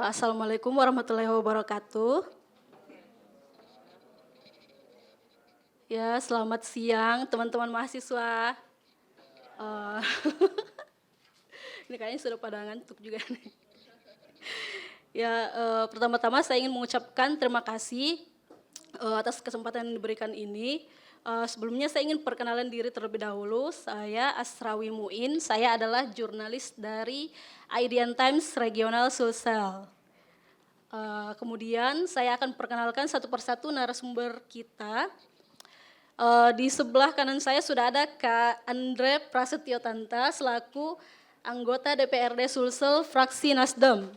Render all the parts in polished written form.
Assalamualaikum warahmatullahi wabarakatuh. Ya, selamat siang teman-teman mahasiswa. Eh, ini kayaknya sudah pada ngantuk juga nih. Ya, pertama-tama saya ingin mengucapkan terima kasih atas kesempatan yang diberikan ini. Sebelumnya saya ingin perkenalan diri terlebih dahulu. Saya Asrawi Muin, saya adalah jurnalis dari IDN Times Regional Sulsel. Kemudian saya akan perkenalkan satu persatu narasumber kita. Di sebelah kanan saya sudah ada Kak Andre Prasetyo Tanta selaku anggota DPRD Sulsel fraksi Nasdem.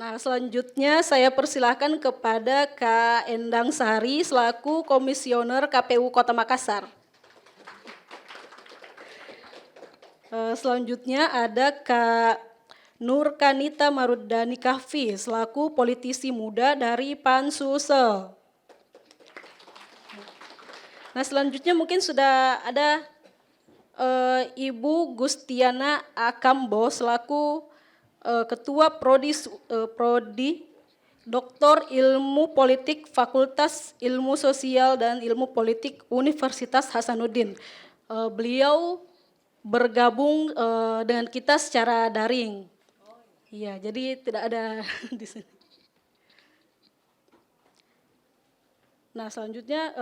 Nah, selanjutnya saya persilahkan kepada Kak Endang Sari selaku komisioner KPU Kota Makassar. Selanjutnya ada Kak Nur Kanita Marudani Kahfi selaku politisi muda dari PAN Sulsel. Nah, selanjutnya mungkin sudah ada Ibu Gustiana Akambo selaku Ketua Prodi Doktor Ilmu Politik Fakultas Ilmu Sosial dan Ilmu Politik Universitas Hasanuddin. Beliau bergabung dengan kita secara daring. Iya, jadi tidak ada di sini. Nah, selanjutnya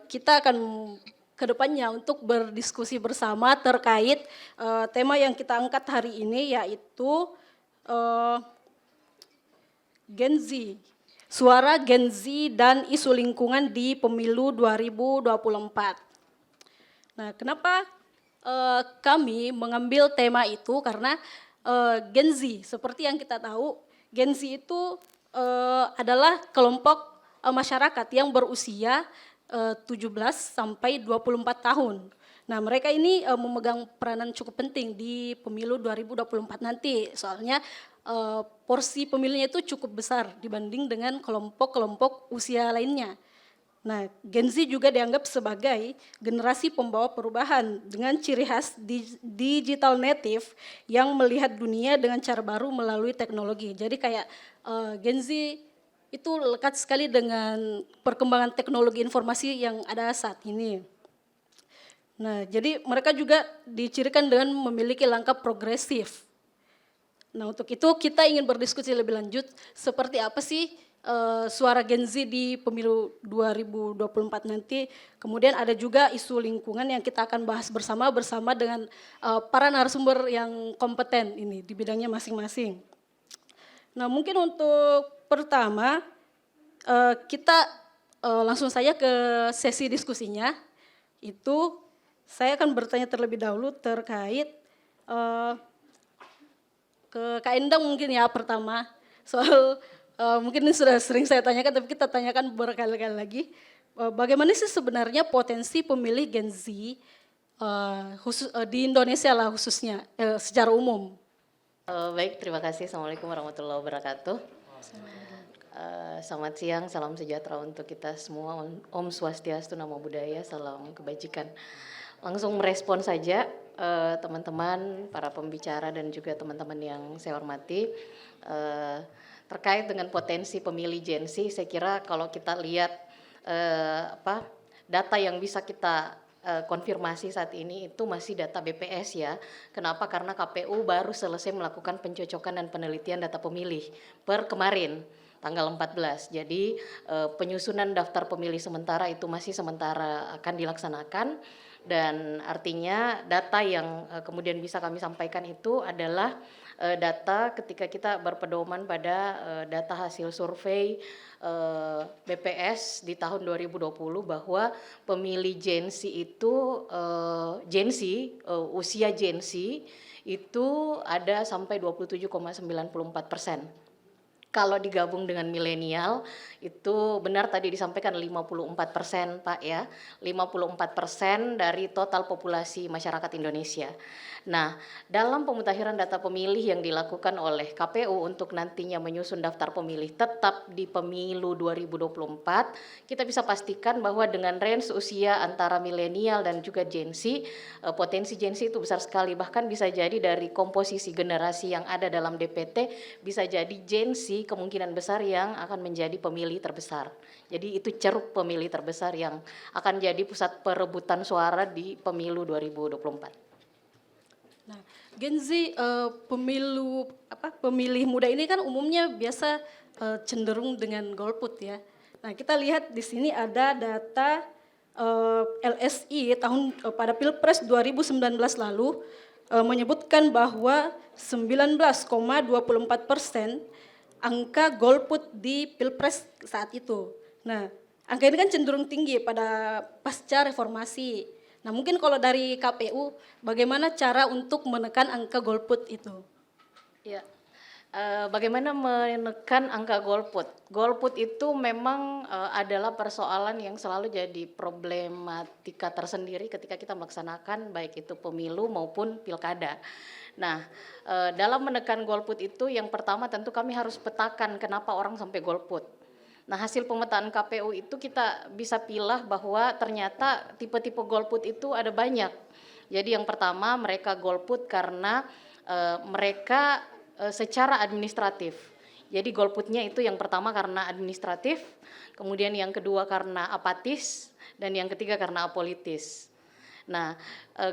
kita akan ke depannya untuk berdiskusi bersama terkait tema yang kita angkat hari ini, yaitu Gen Z, suara Gen Z dan isu lingkungan di pemilu 2024. Nah, kenapa kami mengambil tema itu? Karena Gen Z, seperti yang kita tahu, Gen Z itu adalah kelompok masyarakat yang berusia 17 sampai 24 tahun. Nah, mereka ini memegang peranan cukup penting di pemilu 2024 nanti. Soalnya porsi pemilihnya itu cukup besar dibanding dengan kelompok-kelompok usia lainnya. Nah, Gen Z juga dianggap sebagai generasi pembawa perubahan dengan ciri khas digital native yang melihat dunia dengan cara baru melalui teknologi. Jadi kayak Gen Z itu lekat sekali dengan perkembangan teknologi informasi yang ada saat ini. Nah, jadi mereka juga dicirikan dengan memiliki langkah progresif. Nah, untuk itu kita ingin berdiskusi lebih lanjut seperti apa sih suara Gen Z di pemilu 2024 nanti. Kemudian ada juga isu lingkungan yang kita akan bahas bersama dengan para narasumber yang kompeten ini di bidangnya masing-masing. Nah, mungkin untuk pertama kita langsung saja ke sesi diskusinya. Itu saya akan bertanya terlebih dahulu terkait ke Kak Endang mungkin ya pertama. Soal mungkin ini sudah sering saya tanyakan tapi kita tanyakan berkali-kali lagi. Bagaimana sih sebenarnya potensi pemilih Gen Z di Indonesia lah khususnya secara umum? Baik, terima kasih. Assalamualaikum warahmatullahi wabarakatuh. Selamat siang, salam sejahtera untuk kita semua. Om Swastiastu, Namo Buddhaya, salam kebajikan. Langsung merespon saja teman-teman, para pembicara dan juga teman-teman yang saya hormati. Terkait dengan potensi pemilih Gen Z, saya kira kalau kita lihat data yang bisa kita konfirmasi saat ini itu masih data BPS ya. Kenapa? Karena KPU baru selesai melakukan pencocokan dan penelitian data pemilih per kemarin tanggal 14. Jadi penyusunan daftar pemilih sementara itu masih sementara akan dilaksanakan, dan artinya data yang kemudian bisa kami sampaikan itu adalah data ketika kita berpedoman pada data hasil survei BPS di tahun 2020 bahwa pemilih Gen Z itu usia Gen Z itu ada sampai 27,94%. Kalau digabung dengan milenial, itu benar tadi disampaikan 54% Pak ya, 54% dari total populasi masyarakat Indonesia. Nah, dalam pemutakhiran data pemilih yang dilakukan oleh KPU untuk nantinya menyusun daftar pemilih tetap di pemilu 2024, kita bisa pastikan bahwa dengan range usia antara milenial dan juga Gen Z, potensi Gen Z itu besar sekali, bahkan bisa jadi dari komposisi generasi yang ada dalam DPT, bisa jadi Gen Z kemungkinan besar yang akan menjadi pemilih terbesar. Jadi itu ceruk pemilih terbesar yang akan jadi pusat perebutan suara di pemilu 2024. Nah, Gen Z pemilih muda ini kan umumnya biasa cenderung dengan golput ya. Nah, kita lihat di sini ada data LSI pada Pilpres 2019 lalu menyebutkan bahwa 19,24% angka golput di Pilpres saat itu. Nah, angka ini kan cenderung tinggi pada pasca reformasi. Nah, mungkin kalau dari KPU, bagaimana cara untuk menekan angka golput itu? Ya, bagaimana menekan angka golput? Golput itu memang adalah persoalan yang selalu jadi problematika tersendiri ketika kita melaksanakan baik itu pemilu maupun pilkada. Nah, dalam menekan golput itu yang pertama tentu kami harus petakan kenapa orang sampai golput. Nah, hasil pemetaan KPU itu kita bisa pilah bahwa ternyata tipe-tipe golput itu ada banyak. Jadi yang pertama mereka golput karena mereka secara administratif. Jadi golputnya itu yang pertama karena administratif, kemudian yang kedua karena apatis, dan yang ketiga karena apolitis. Nah,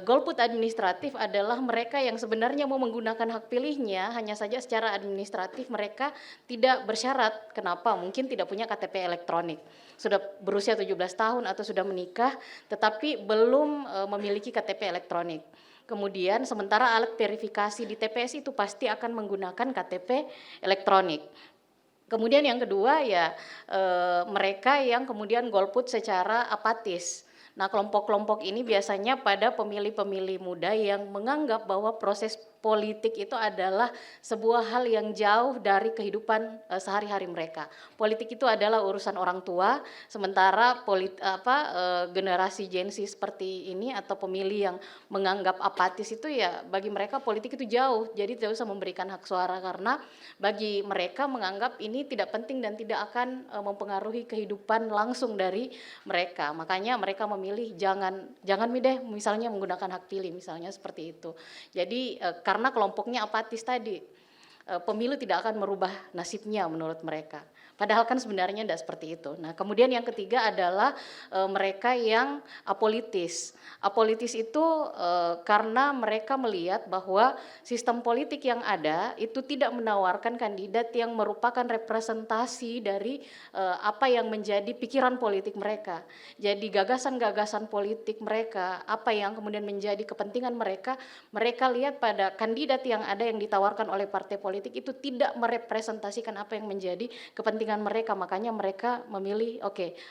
golput administratif adalah mereka yang sebenarnya mau menggunakan hak pilihnya, hanya saja secara administratif mereka tidak bersyarat. Kenapa? Mungkin tidak punya KTP elektronik. Sudah berusia 17 tahun atau sudah menikah, tetapi belum memiliki KTP elektronik. Kemudian sementara alat verifikasi di TPS itu pasti akan menggunakan KTP elektronik. Kemudian yang kedua ya mereka yang kemudian golput secara apatis. Nah, kelompok-kelompok ini biasanya pada pemilih-pemilih muda yang menganggap bahwa proses politik itu adalah sebuah hal yang jauh dari kehidupan sehari-hari mereka. Politik itu adalah urusan orang tua, sementara generasi Gen Z seperti ini atau pemilih yang menganggap apatis itu ya bagi mereka politik itu jauh, jadi tidak usah memberikan hak suara karena bagi mereka menganggap ini tidak penting dan tidak akan mempengaruhi kehidupan langsung dari mereka. Makanya mereka memilih jangan deh misalnya menggunakan hak pilih misalnya seperti itu. Jadi karena kelompoknya apatis tadi, pemilu tidak akan merubah nasibnya menurut mereka. Padahal kan sebenarnya tidak seperti itu. Nah, kemudian yang ketiga adalah mereka yang apolitis. Apolitis itu karena mereka melihat bahwa sistem politik yang ada itu tidak menawarkan kandidat yang merupakan representasi dari apa yang menjadi pikiran politik mereka. Jadi gagasan-gagasan politik mereka, apa yang kemudian menjadi kepentingan mereka, mereka lihat pada kandidat yang ada yang ditawarkan oleh partai politik itu tidak merepresentasikan apa yang menjadi kepentingan mereka, makanya mereka memilih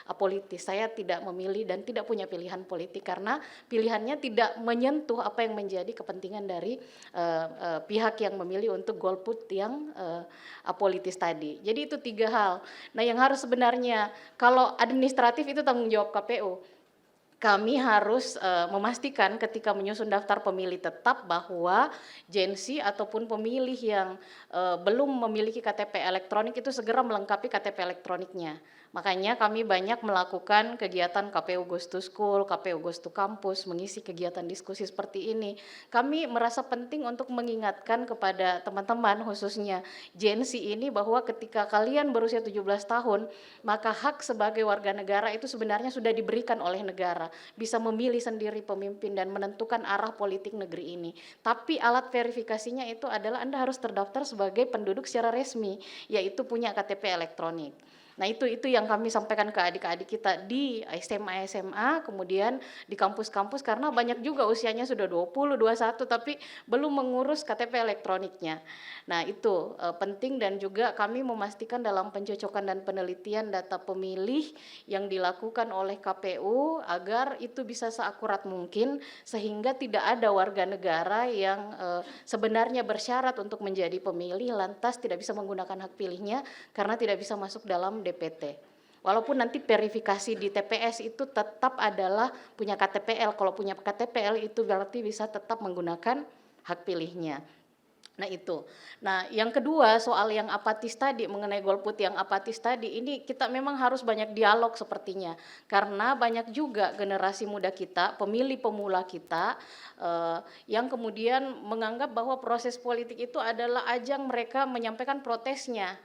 apolitis. Saya tidak memilih dan tidak punya pilihan politik karena pilihannya tidak menyentuh apa yang menjadi kepentingan dari pihak yang memilih untuk golput yang apolitis tadi. Jadi itu tiga hal. Nah, yang harus sebenarnya kalau administratif itu tanggung jawab KPU. Kami harus memastikan ketika menyusun daftar pemilih tetap bahwa Gen Z ataupun pemilih yang belum memiliki KTP elektronik itu segera melengkapi KTP elektroniknya. Makanya kami banyak melakukan kegiatan KPU Goes to School, KPU Goes to Campus, mengisi kegiatan diskusi seperti ini. Kami merasa penting untuk mengingatkan kepada teman-teman khususnya Gen Z ini bahwa ketika kalian berusia 17 tahun, maka hak sebagai warga negara itu sebenarnya sudah diberikan oleh negara. Bisa memilih sendiri pemimpin dan menentukan arah politik negeri ini. Tapi alat verifikasinya itu adalah Anda harus terdaftar sebagai penduduk secara resmi, yaitu punya KTP elektronik. Nah itu yang kami sampaikan ke adik-adik kita di SMA, kemudian di kampus-kampus karena banyak juga usianya sudah 20, 21 tapi belum mengurus KTP elektroniknya. Nah itu penting dan juga kami memastikan dalam pencocokan dan penelitian data pemilih yang dilakukan oleh KPU agar itu bisa seakurat mungkin sehingga tidak ada warga negara yang sebenarnya bersyarat untuk menjadi pemilih lantas tidak bisa menggunakan hak pilihnya karena tidak bisa masuk dalam DPT. Walaupun nanti verifikasi di TPS itu tetap adalah punya KTPL. Kalau punya KTPL itu berarti bisa tetap menggunakan hak pilihnya. Nah itu. Nah yang kedua soal yang apatis tadi, mengenai golput yang apatis tadi, ini kita memang harus banyak dialog sepertinya. Karena banyak juga generasi muda kita, pemilih pemula kita, yang kemudian menganggap bahwa proses politik itu adalah ajang mereka menyampaikan protesnya.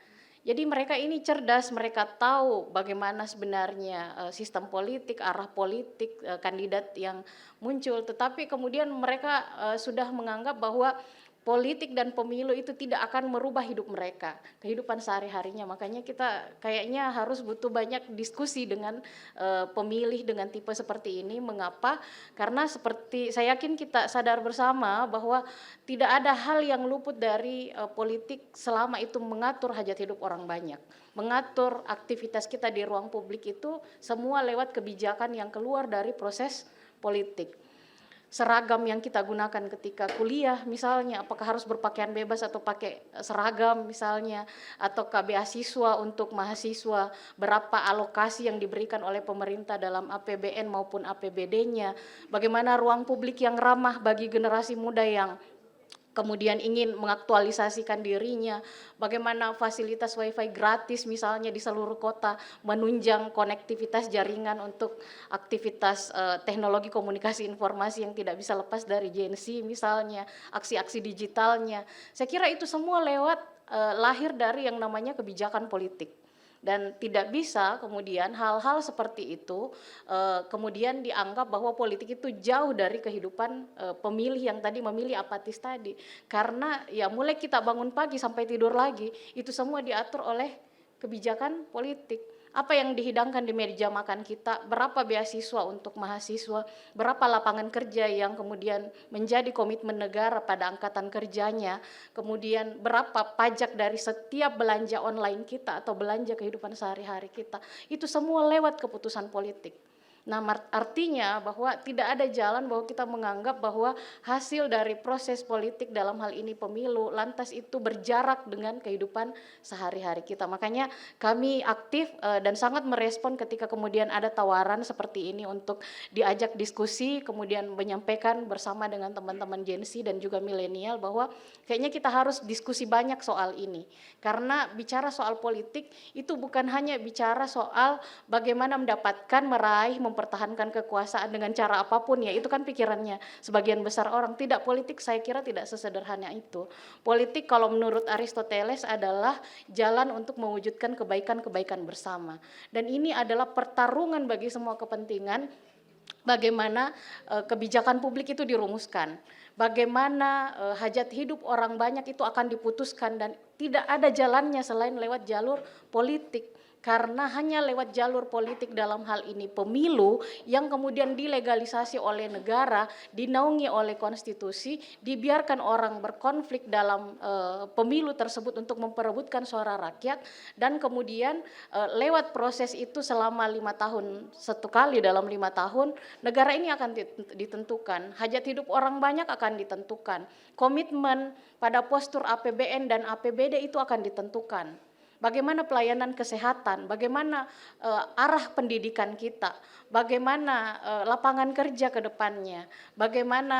Jadi mereka ini cerdas, mereka tahu bagaimana sebenarnya sistem politik, arah politik kandidat yang muncul. Tetapi kemudian mereka sudah menganggap bahwa politik dan pemilu itu tidak akan merubah hidup mereka, kehidupan sehari-harinya. Makanya kita kayaknya harus butuh banyak diskusi dengan pemilih dengan tipe seperti ini. Mengapa? Karena seperti saya yakin kita sadar bersama bahwa tidak ada hal yang luput dari politik selama itu mengatur hajat hidup orang banyak. Mengatur aktivitas kita di ruang publik itu semua lewat kebijakan yang keluar dari proses politik. Seragam yang kita gunakan ketika kuliah misalnya, apakah harus berpakaian bebas atau pakai seragam misalnya, atau beasiswa untuk mahasiswa, berapa alokasi yang diberikan oleh pemerintah dalam APBN maupun APBD-nya, bagaimana ruang publik yang ramah bagi generasi muda yang kemudian ingin mengaktualisasikan dirinya, bagaimana fasilitas wifi gratis misalnya di seluruh kota, menunjang konektivitas jaringan untuk aktivitas teknologi komunikasi informasi yang tidak bisa lepas dari Gen Z misalnya, aksi-aksi digitalnya. Saya kira itu semua lewat lahir dari yang namanya kebijakan politik. Dan tidak bisa kemudian hal-hal seperti itu kemudian dianggap bahwa politik itu jauh dari kehidupan pemilih yang tadi memilih apatis tadi. Karena ya mulai kita bangun pagi sampai tidur lagi, itu semua diatur oleh kebijakan politik. Apa yang dihidangkan di meja makan kita, berapa beasiswa untuk mahasiswa, berapa lapangan kerja yang kemudian menjadi komitmen negara pada angkatan kerjanya, kemudian berapa pajak dari setiap belanja online kita atau belanja kehidupan sehari-hari kita, itu semua lewat keputusan politik. Nah, artinya bahwa tidak ada jalan bahwa kita menganggap bahwa hasil dari proses politik dalam hal ini pemilu lantas itu berjarak dengan kehidupan sehari-hari kita. Makanya kami aktif dan sangat merespon ketika kemudian ada tawaran seperti ini untuk diajak diskusi, kemudian menyampaikan bersama dengan teman-teman Gen Z dan juga milenial bahwa kayaknya kita harus diskusi banyak soal ini. Karena bicara soal politik itu bukan hanya bicara soal bagaimana mendapatkan, meraih, mempertahankan kekuasaan dengan cara apapun ya, itu kan pikirannya sebagian besar orang. Tidak, politik saya kira tidak sesederhana itu. Politik kalau menurut Aristoteles adalah jalan untuk mewujudkan kebaikan-kebaikan bersama. Dan ini adalah pertarungan bagi semua kepentingan, bagaimana kebijakan publik itu dirumuskan. Bagaimana hajat hidup orang banyak itu akan diputuskan dan tidak ada jalannya selain lewat jalur politik. Karena hanya lewat jalur politik dalam hal ini pemilu yang kemudian dilegalisasi oleh negara, dinaungi oleh konstitusi, dibiarkan orang berkonflik dalam pemilu tersebut untuk memperebutkan suara rakyat, dan kemudian lewat proses itu selama 5 tahun, satu kali dalam 5 tahun, negara ini akan ditentukan, hajat hidup orang banyak akan ditentukan, komitmen pada postur APBN dan APBD itu akan ditentukan. Bagaimana pelayanan kesehatan, bagaimana arah pendidikan kita, bagaimana lapangan kerja ke depannya, bagaimana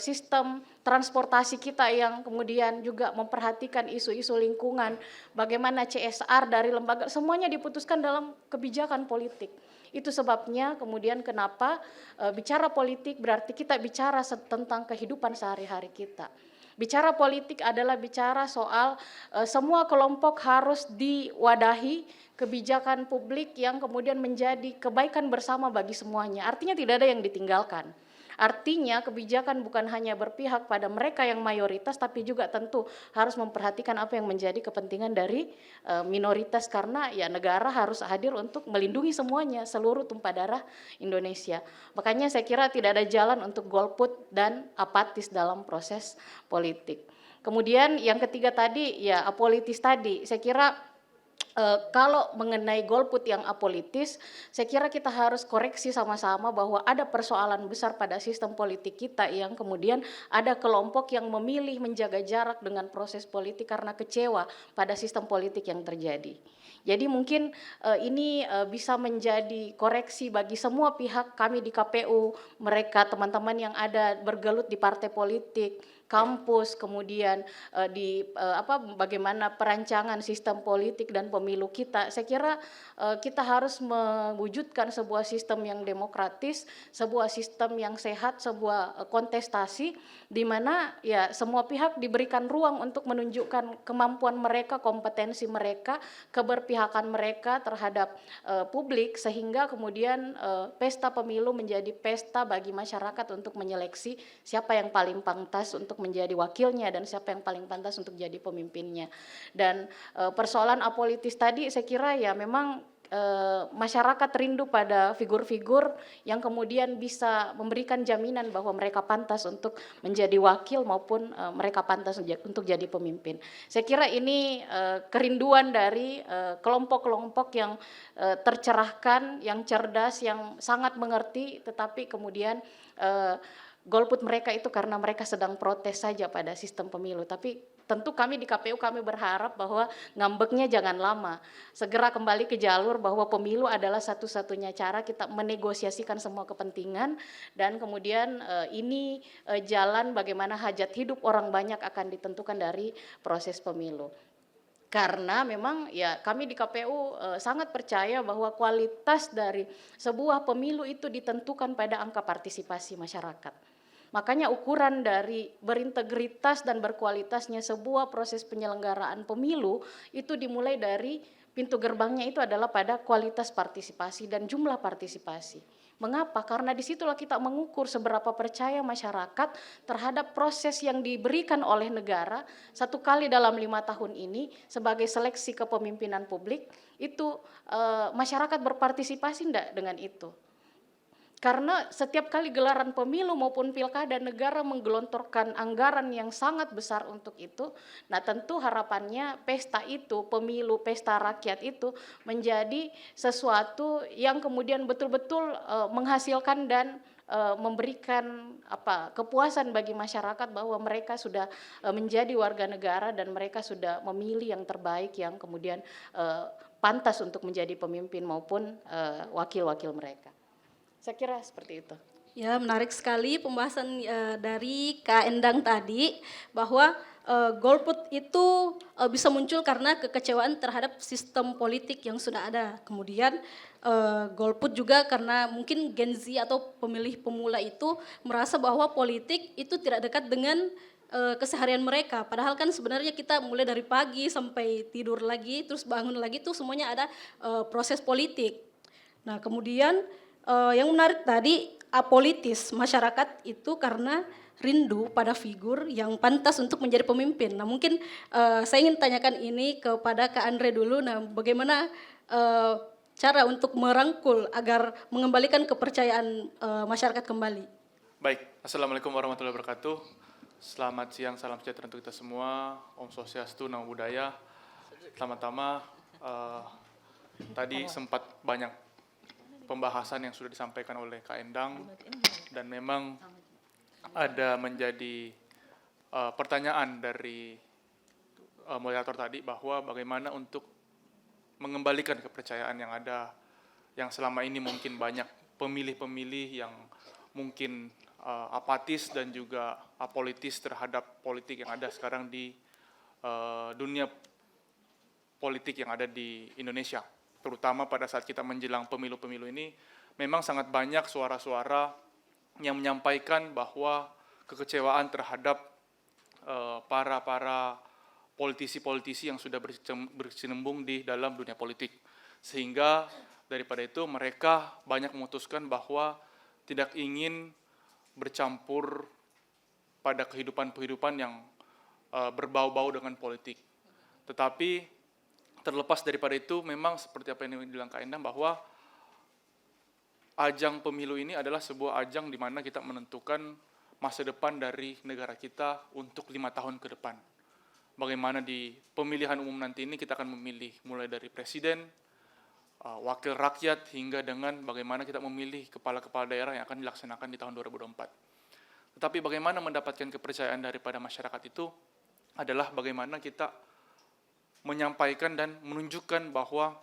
sistem transportasi kita yang kemudian juga memperhatikan isu-isu lingkungan, bagaimana CSR dari lembaga, semuanya diputuskan dalam kebijakan politik. Itu sebabnya kemudian kenapa bicara politik berarti kita bicara tentang kehidupan sehari-hari kita. Bicara politik adalah bicara soal semua kelompok harus diwadahi kebijakan publik yang kemudian menjadi kebaikan bersama bagi semuanya. Artinya tidak ada yang ditinggalkan. Artinya kebijakan bukan hanya berpihak pada mereka yang mayoritas, tapi juga tentu harus memperhatikan apa yang menjadi kepentingan dari minoritas, karena ya negara harus hadir untuk melindungi semuanya, seluruh tumpah darah Indonesia. Makanya saya kira tidak ada jalan untuk golput dan apatis dalam proses politik. Kemudian yang ketiga tadi ya apolitis tadi, saya kira kalau mengenai golput yang apolitis, saya kira kita harus koreksi sama-sama bahwa ada persoalan besar pada sistem politik kita yang kemudian ada kelompok yang memilih menjaga jarak dengan proses politik karena kecewa pada sistem politik yang terjadi. Jadi mungkin ini bisa menjadi koreksi bagi semua pihak, kami di KPU, mereka teman-teman yang ada bergelut di partai politik, kampus, kemudian bagaimana perancangan sistem politik dan pemilu kita. Saya kira kita harus mewujudkan sebuah sistem yang demokratis, sebuah sistem yang sehat, sebuah kontestasi di mana ya semua pihak diberikan ruang untuk menunjukkan kemampuan mereka, kompetensi mereka, keberpihakan mereka terhadap publik, sehingga kemudian pesta pemilu menjadi pesta bagi masyarakat untuk menyeleksi siapa yang paling pantas untuk menjadi wakilnya dan siapa yang paling pantas untuk jadi pemimpinnya. Dan persoalan apolitis tadi saya kira ya memang masyarakat rindu pada figur-figur yang kemudian bisa memberikan jaminan bahwa mereka pantas untuk menjadi wakil maupun mereka pantas untuk jadi pemimpin. Saya kira ini kerinduan dari kelompok-kelompok yang tercerahkan, yang cerdas, yang sangat mengerti, tetapi kemudian golput mereka itu karena mereka sedang protes saja pada sistem pemilu. Tapi tentu kami di KPU kami berharap bahwa ngambeknya jangan lama. Segera kembali ke jalur bahwa pemilu adalah satu-satunya cara kita menegosiasikan semua kepentingan, dan kemudian ini jalan bagaimana hajat hidup orang banyak akan ditentukan dari proses pemilu. Karena memang ya kami di KPU sangat percaya bahwa kualitas dari sebuah pemilu itu ditentukan pada angka partisipasi masyarakat. Makanya ukuran dari berintegritas dan berkualitasnya sebuah proses penyelenggaraan pemilu itu dimulai dari pintu gerbangnya itu adalah pada kualitas partisipasi dan jumlah partisipasi. Mengapa? Karena disitulah kita mengukur seberapa percaya masyarakat terhadap proses yang diberikan oleh negara 1 kali dalam 5 tahun ini sebagai seleksi kepemimpinan publik. Itu masyarakat berpartisipasi enggak dengan itu? Karena setiap kali gelaran pemilu maupun pilkada negara menggelontorkan anggaran yang sangat besar untuk itu. Nah tentu harapannya pesta itu, pemilu, pesta rakyat itu menjadi sesuatu yang kemudian betul-betul menghasilkan dan memberikan kepuasan bagi masyarakat bahwa mereka sudah menjadi warga negara dan mereka sudah memilih yang terbaik yang kemudian pantas untuk menjadi pemimpin maupun wakil-wakil mereka. Saya kira seperti itu. Ya, menarik sekali pembahasan dari Kak Endang tadi, bahwa golput itu bisa muncul karena kekecewaan terhadap sistem politik yang sudah ada. Kemudian golput juga karena mungkin Gen Z atau pemilih pemula itu merasa bahwa politik itu tidak dekat dengan keseharian mereka. Padahal kan sebenarnya kita mulai dari pagi sampai tidur lagi, terus bangun lagi tuh semuanya ada proses politik. Nah kemudian yang menarik tadi apolitis masyarakat itu karena rindu pada figur yang pantas untuk menjadi pemimpin. Nah mungkin saya ingin tanyakan ini kepada Kak Andre dulu. Nah bagaimana cara untuk merangkul agar mengembalikan kepercayaan masyarakat kembali? Baik, Assalamualaikum warahmatullahi wabarakatuh. Selamat siang, salam sejahtera untuk kita semua. Om Swastiastu, Namo Buddhaya. Pertama-tama tadi sempat banyak pembahasan yang sudah disampaikan oleh Kak Endang, dan memang ada menjadi pertanyaan dari moderator tadi bahwa bagaimana untuk mengembalikan kepercayaan yang ada, yang selama ini mungkin banyak pemilih-pemilih yang mungkin apatis dan juga apolitis terhadap politik yang ada sekarang di dunia politik yang ada di Indonesia. Terutama pada saat kita menjelang pemilu-pemilu ini, memang sangat banyak suara-suara yang menyampaikan bahwa kekecewaan terhadap para politisi-politisi yang sudah berkecimpung di dalam dunia politik. Sehingga daripada itu mereka banyak memutuskan bahwa tidak ingin bercampur pada kehidupan yang berbau-bau dengan politik. Tetapi terlepas daripada itu, memang seperti apa yang dibilang Kak Endang, bahwa ajang pemilu ini adalah sebuah ajang di mana kita menentukan masa depan dari negara kita untuk 5 tahun ke depan. Bagaimana di pemilihan umum nanti ini kita akan memilih mulai dari presiden, wakil rakyat, hingga dengan bagaimana kita memilih kepala-kepala daerah yang akan dilaksanakan di tahun 2024. Tetapi bagaimana mendapatkan kepercayaan daripada masyarakat itu adalah bagaimana kita menyampaikan dan menunjukkan bahwa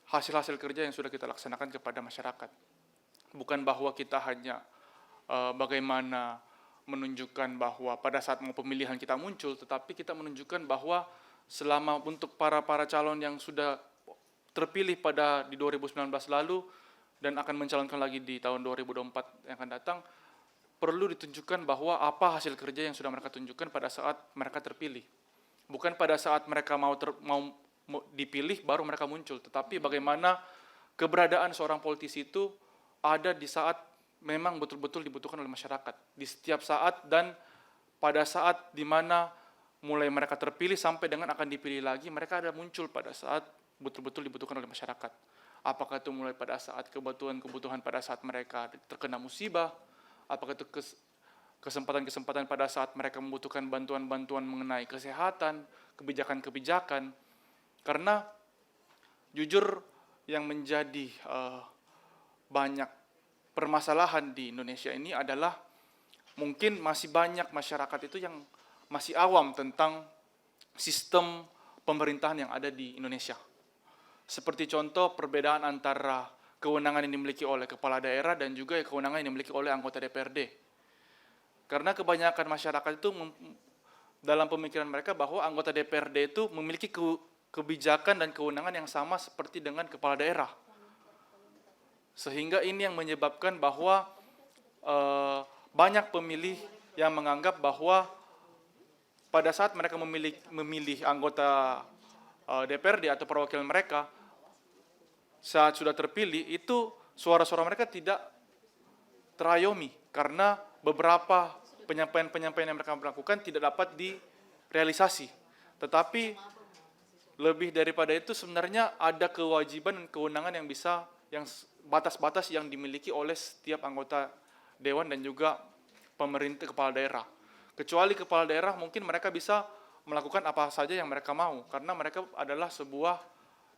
hasil-hasil kerja yang sudah kita laksanakan kepada masyarakat. Bukan bahwa kita hanya bagaimana menunjukkan bahwa pada saat mau pemilihan kita muncul, tetapi kita menunjukkan bahwa selama untuk para calon yang sudah terpilih di 2019 lalu dan akan mencalonkan lagi di tahun 2024 yang akan datang, perlu ditunjukkan bahwa apa hasil kerja yang sudah mereka tunjukkan pada saat mereka terpilih. Bukan pada saat mereka mau dipilih baru mereka muncul, tetapi bagaimana keberadaan seorang politisi itu ada di saat memang betul-betul dibutuhkan oleh masyarakat. Di setiap saat dan pada saat di mana mulai mereka terpilih sampai dengan akan dipilih lagi, mereka ada muncul pada saat betul-betul dibutuhkan oleh masyarakat. Apakah itu mulai pada saat kebutuhan pada saat mereka terkena musibah, apakah itu kesempatan-kesempatan pada saat mereka membutuhkan bantuan-bantuan mengenai kesehatan, kebijakan-kebijakan. Karena jujur yang menjadi banyak permasalahan di Indonesia ini adalah mungkin masih banyak masyarakat itu yang masih awam tentang sistem pemerintahan yang ada di Indonesia. Seperti contoh perbedaan antara kewenangan yang dimiliki oleh kepala daerah dan juga kewenangan yang dimiliki oleh anggota DPRD. Karena kebanyakan masyarakat itu dalam pemikiran mereka bahwa anggota DPRD itu memiliki kebijakan dan kewenangan yang sama seperti dengan kepala daerah. Sehingga ini yang menyebabkan bahwa banyak pemilih yang menganggap bahwa pada saat mereka memilih anggota DPRD atau perwakilan mereka, saat sudah terpilih, itu suara-suara mereka tidak terayomi karena beberapa penyampaian-penyampaian yang mereka melakukan tidak dapat direalisasi. Tetapi lebih daripada itu sebenarnya ada kewajiban dan kewenangan yang batas-batas yang dimiliki oleh setiap anggota dewan dan juga pemerintah kepala daerah. Kecuali kepala daerah mungkin mereka bisa melakukan apa saja yang mereka mau karena mereka adalah sebuah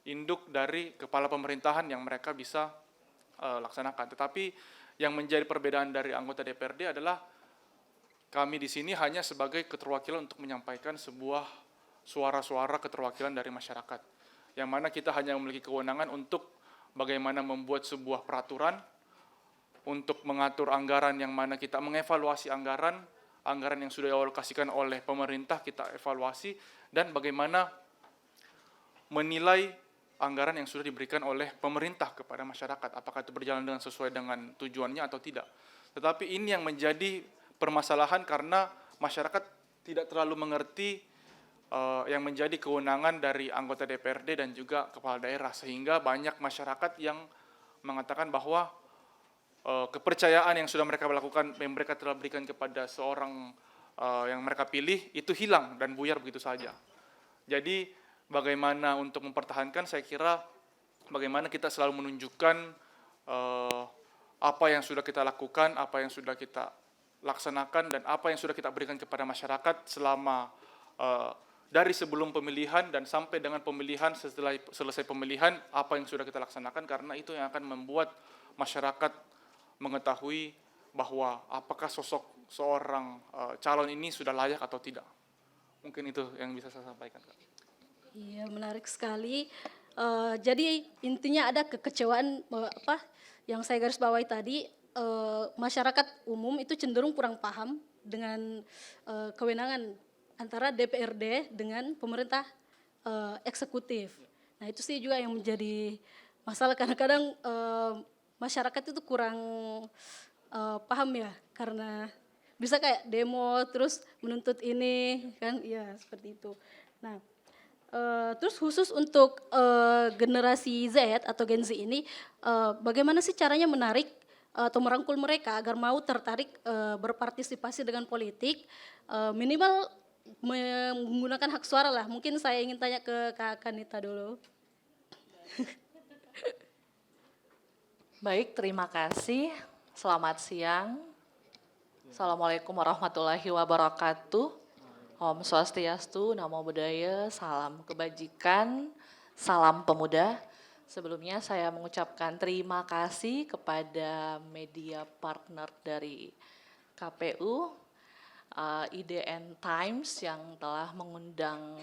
induk dari kepala pemerintahan yang mereka bisa laksanakan. Tetapi yang menjadi perbedaan dari anggota DPRD adalah kami di sini hanya sebagai keterwakilan untuk menyampaikan sebuah suara-suara keterwakilan dari masyarakat. Yang mana kita hanya memiliki kewenangan untuk bagaimana membuat sebuah peraturan untuk mengatur anggaran yang mana kita mengevaluasi anggaran yang sudah dialokasikan oleh pemerintah kita evaluasi dan bagaimana menilai anggaran yang sudah diberikan oleh pemerintah kepada masyarakat apakah itu berjalan dengan sesuai dengan tujuannya atau tidak. Tetapi ini yang menjadi permasalahan karena masyarakat tidak terlalu mengerti yang menjadi kewenangan dari anggota DPRD dan juga kepala daerah sehingga banyak masyarakat yang mengatakan bahwa kepercayaan yang sudah mereka lakukan yang mereka telah berikan kepada seorang yang mereka pilih itu hilang dan buyar begitu saja. Jadi bagaimana untuk mempertahankan, saya kira bagaimana kita selalu menunjukkan apa yang sudah kita lakukan, apa yang sudah kita laksanakan dan apa yang sudah kita berikan kepada masyarakat selama dari sebelum pemilihan dan sampai dengan pemilihan, setelah selesai pemilihan, apa yang sudah kita laksanakan, karena itu yang akan membuat masyarakat mengetahui bahwa apakah sosok seorang calon ini sudah layak atau tidak. Mungkin itu yang bisa saya sampaikan, Kak. Iya, menarik sekali. Jadi intinya ada kekecewaan yang saya garis bawahi tadi, masyarakat umum itu cenderung kurang paham dengan kewenangan antara DPRD dengan pemerintah eksekutif. Nah itu sih juga yang menjadi masalah kadang-kadang masyarakat itu kurang paham ya karena bisa kayak demo terus menuntut ini kan, ya seperti itu. Nah terus khusus untuk generasi Z atau Gen Z ini, bagaimana sih caranya menarik atau merangkul mereka agar mau tertarik berpartisipasi dengan politik, minimal menggunakan hak suara lah. Mungkin saya ingin tanya ke Kak Kanita dulu. Baik, terima kasih. Selamat siang. Assalamualaikum warahmatullahi wabarakatuh. Om Swastiastu, Namo Buddhaya, salam kebajikan, salam pemuda. Sebelumnya saya mengucapkan terima kasih kepada media partner dari KPU, IDN Times yang telah mengundang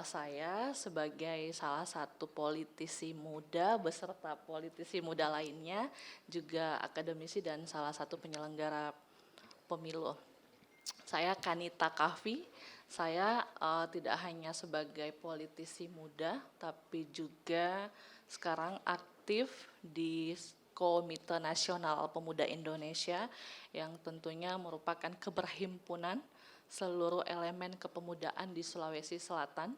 saya sebagai salah satu politisi muda beserta politisi muda lainnya, juga akademisi dan salah satu penyelenggara pemilu. Saya Kanita Kahfi, saya tidak hanya sebagai politisi muda, tapi juga sekarang aktif di Komite Nasional Pemuda Indonesia yang tentunya merupakan keberhimpunan seluruh elemen kepemudaan di Sulawesi Selatan,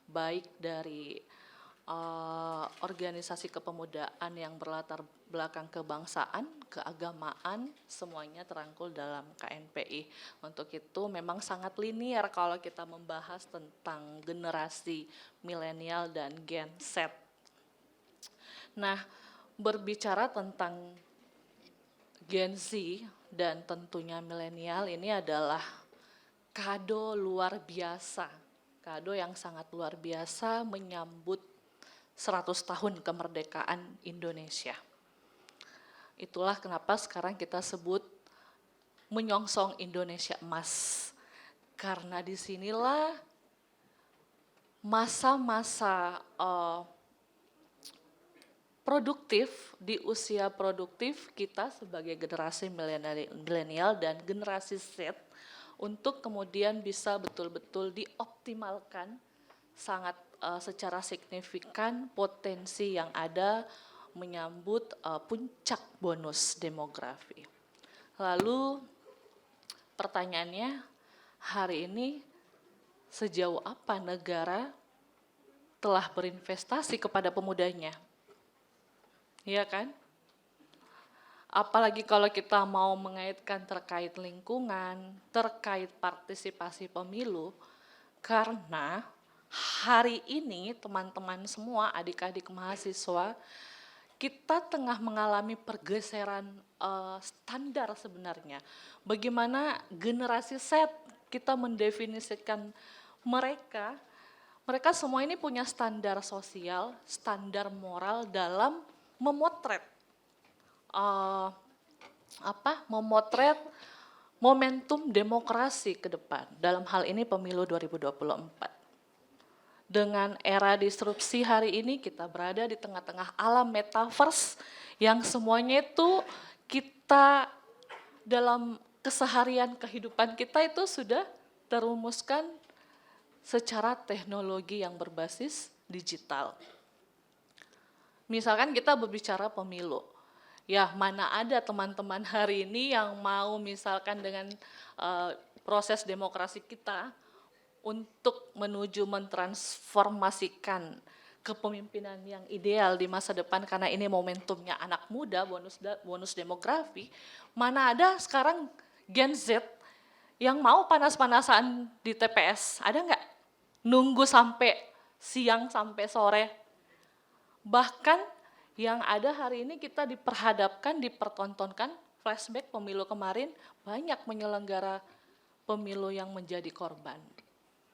baik dari organisasi kepemudaan yang berlatar belakang kebangsaan, keagamaan, semuanya terangkul dalam KNPI. Untuk itu memang sangat linear kalau kita membahas tentang generasi milenial dan Gen Z. Nah, berbicara tentang Gen Z dan tentunya milenial, ini adalah kado luar biasa, kado yang sangat luar biasa menyambut 100 tahun kemerdekaan Indonesia. Itulah kenapa sekarang kita sebut menyongsong Indonesia emas. Karena disinilah masa-masa produktif, di usia produktif kita sebagai generasi milenial dan generasi Z untuk kemudian bisa betul-betul dioptimalkan sangat secara signifikan potensi yang ada menyambut puncak bonus demografi. Lalu pertanyaannya, hari ini sejauh apa negara telah berinvestasi kepada pemudanya? Iya kan? Apalagi kalau kita mau mengaitkan terkait lingkungan, terkait partisipasi pemilu, karena hari ini teman-teman semua, adik-adik mahasiswa, kita tengah mengalami pergeseran standar sebenarnya. Bagaimana generasi Z kita mendefinisikan mereka, mereka semua ini punya standar sosial, standar moral dalam memotret memotret momentum demokrasi ke depan, dalam hal ini pemilu 2024. Dengan era disrupsi hari ini kita berada di tengah-tengah alam metaverse yang semuanya itu kita dalam keseharian kehidupan kita itu sudah terumuskan secara teknologi yang berbasis digital. Misalkan kita berbicara pemilu, ya mana ada teman-teman hari ini yang mau misalkan dengan proses demokrasi kita untuk menuju mentransformasikan kepemimpinan yang ideal di masa depan, karena ini momentumnya anak muda, bonus demografi. Mana ada sekarang Gen Z yang mau panas-panasan di TPS, ada nggak? Nunggu sampai siang sampai sore. Bahkan yang ada hari ini kita dipertontonkan flashback pemilu kemarin, banyak penyelenggara pemilu yang menjadi korban.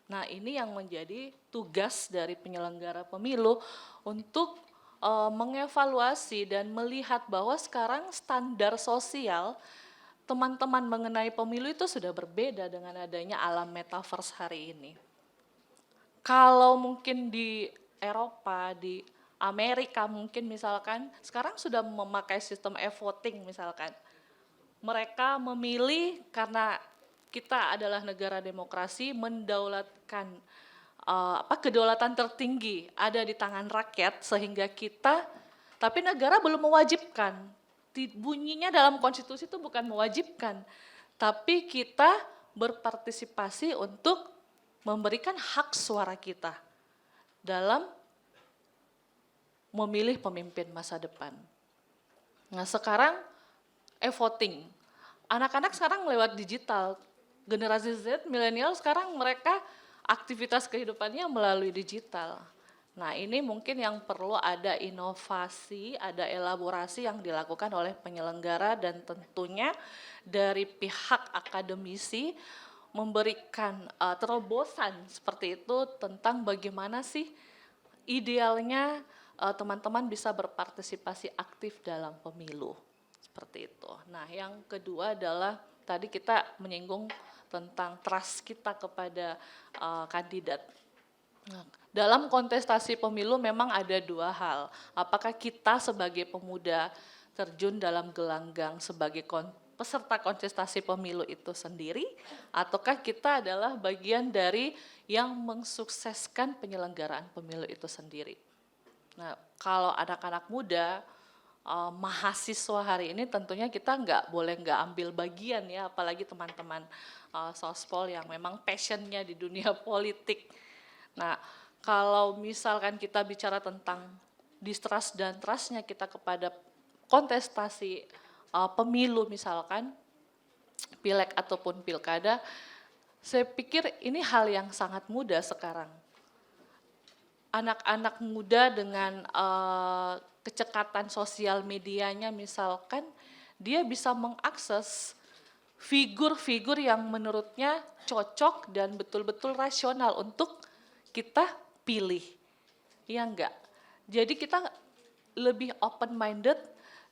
Nah, ini yang menjadi tugas dari penyelenggara pemilu untuk mengevaluasi dan melihat bahwa sekarang standar sosial teman-teman mengenai pemilu itu sudah berbeda dengan adanya alam metaverse hari ini. Kalau mungkin di Eropa, di Amerika mungkin misalkan, sekarang sudah memakai sistem e-voting misalkan. Mereka memilih karena kita adalah negara demokrasi, mendaulatkan kedaulatan tertinggi ada di tangan rakyat, sehingga kita, tapi negara belum mewajibkan. Bunyinya dalam konstitusi itu bukan mewajibkan, tapi kita berpartisipasi untuk memberikan hak suara kita dalam memilih pemimpin masa depan. Nah, sekarang e-voting. Anak-anak sekarang lewat digital. Generasi Z, milenial sekarang mereka aktivitas kehidupannya melalui digital. Nah, ini mungkin yang perlu ada inovasi, ada elaborasi yang dilakukan oleh penyelenggara dan tentunya dari pihak akademisi memberikan terobosan seperti itu tentang bagaimana sih idealnya teman-teman bisa berpartisipasi aktif dalam pemilu. Seperti itu. Nah, yang kedua adalah tadi kita menyinggung tentang trust kita kepada kandidat. Nah, dalam kontestasi pemilu memang ada dua hal. Apakah kita sebagai pemuda terjun dalam gelanggang sebagai peserta kontestasi pemilu itu sendiri, ataukah kita adalah bagian dari yang mensukseskan penyelenggaraan pemilu itu sendiri. Nah, kalau anak-anak muda, mahasiswa hari ini tentunya kita nggak ambil bagian ya, apalagi teman-teman sospol yang memang passionnya di dunia politik. Nah, kalau misalkan kita bicara tentang distrust dan trustnya kita kepada kontestasi pemilu misalkan, pileg ataupun pilkada, saya pikir ini hal yang sangat mudah sekarang. Anak-anak muda dengan kecekatan sosial medianya misalkan, dia bisa mengakses figur-figur yang menurutnya cocok dan betul-betul rasional untuk kita pilih. Ya enggak? Jadi kita lebih open-minded,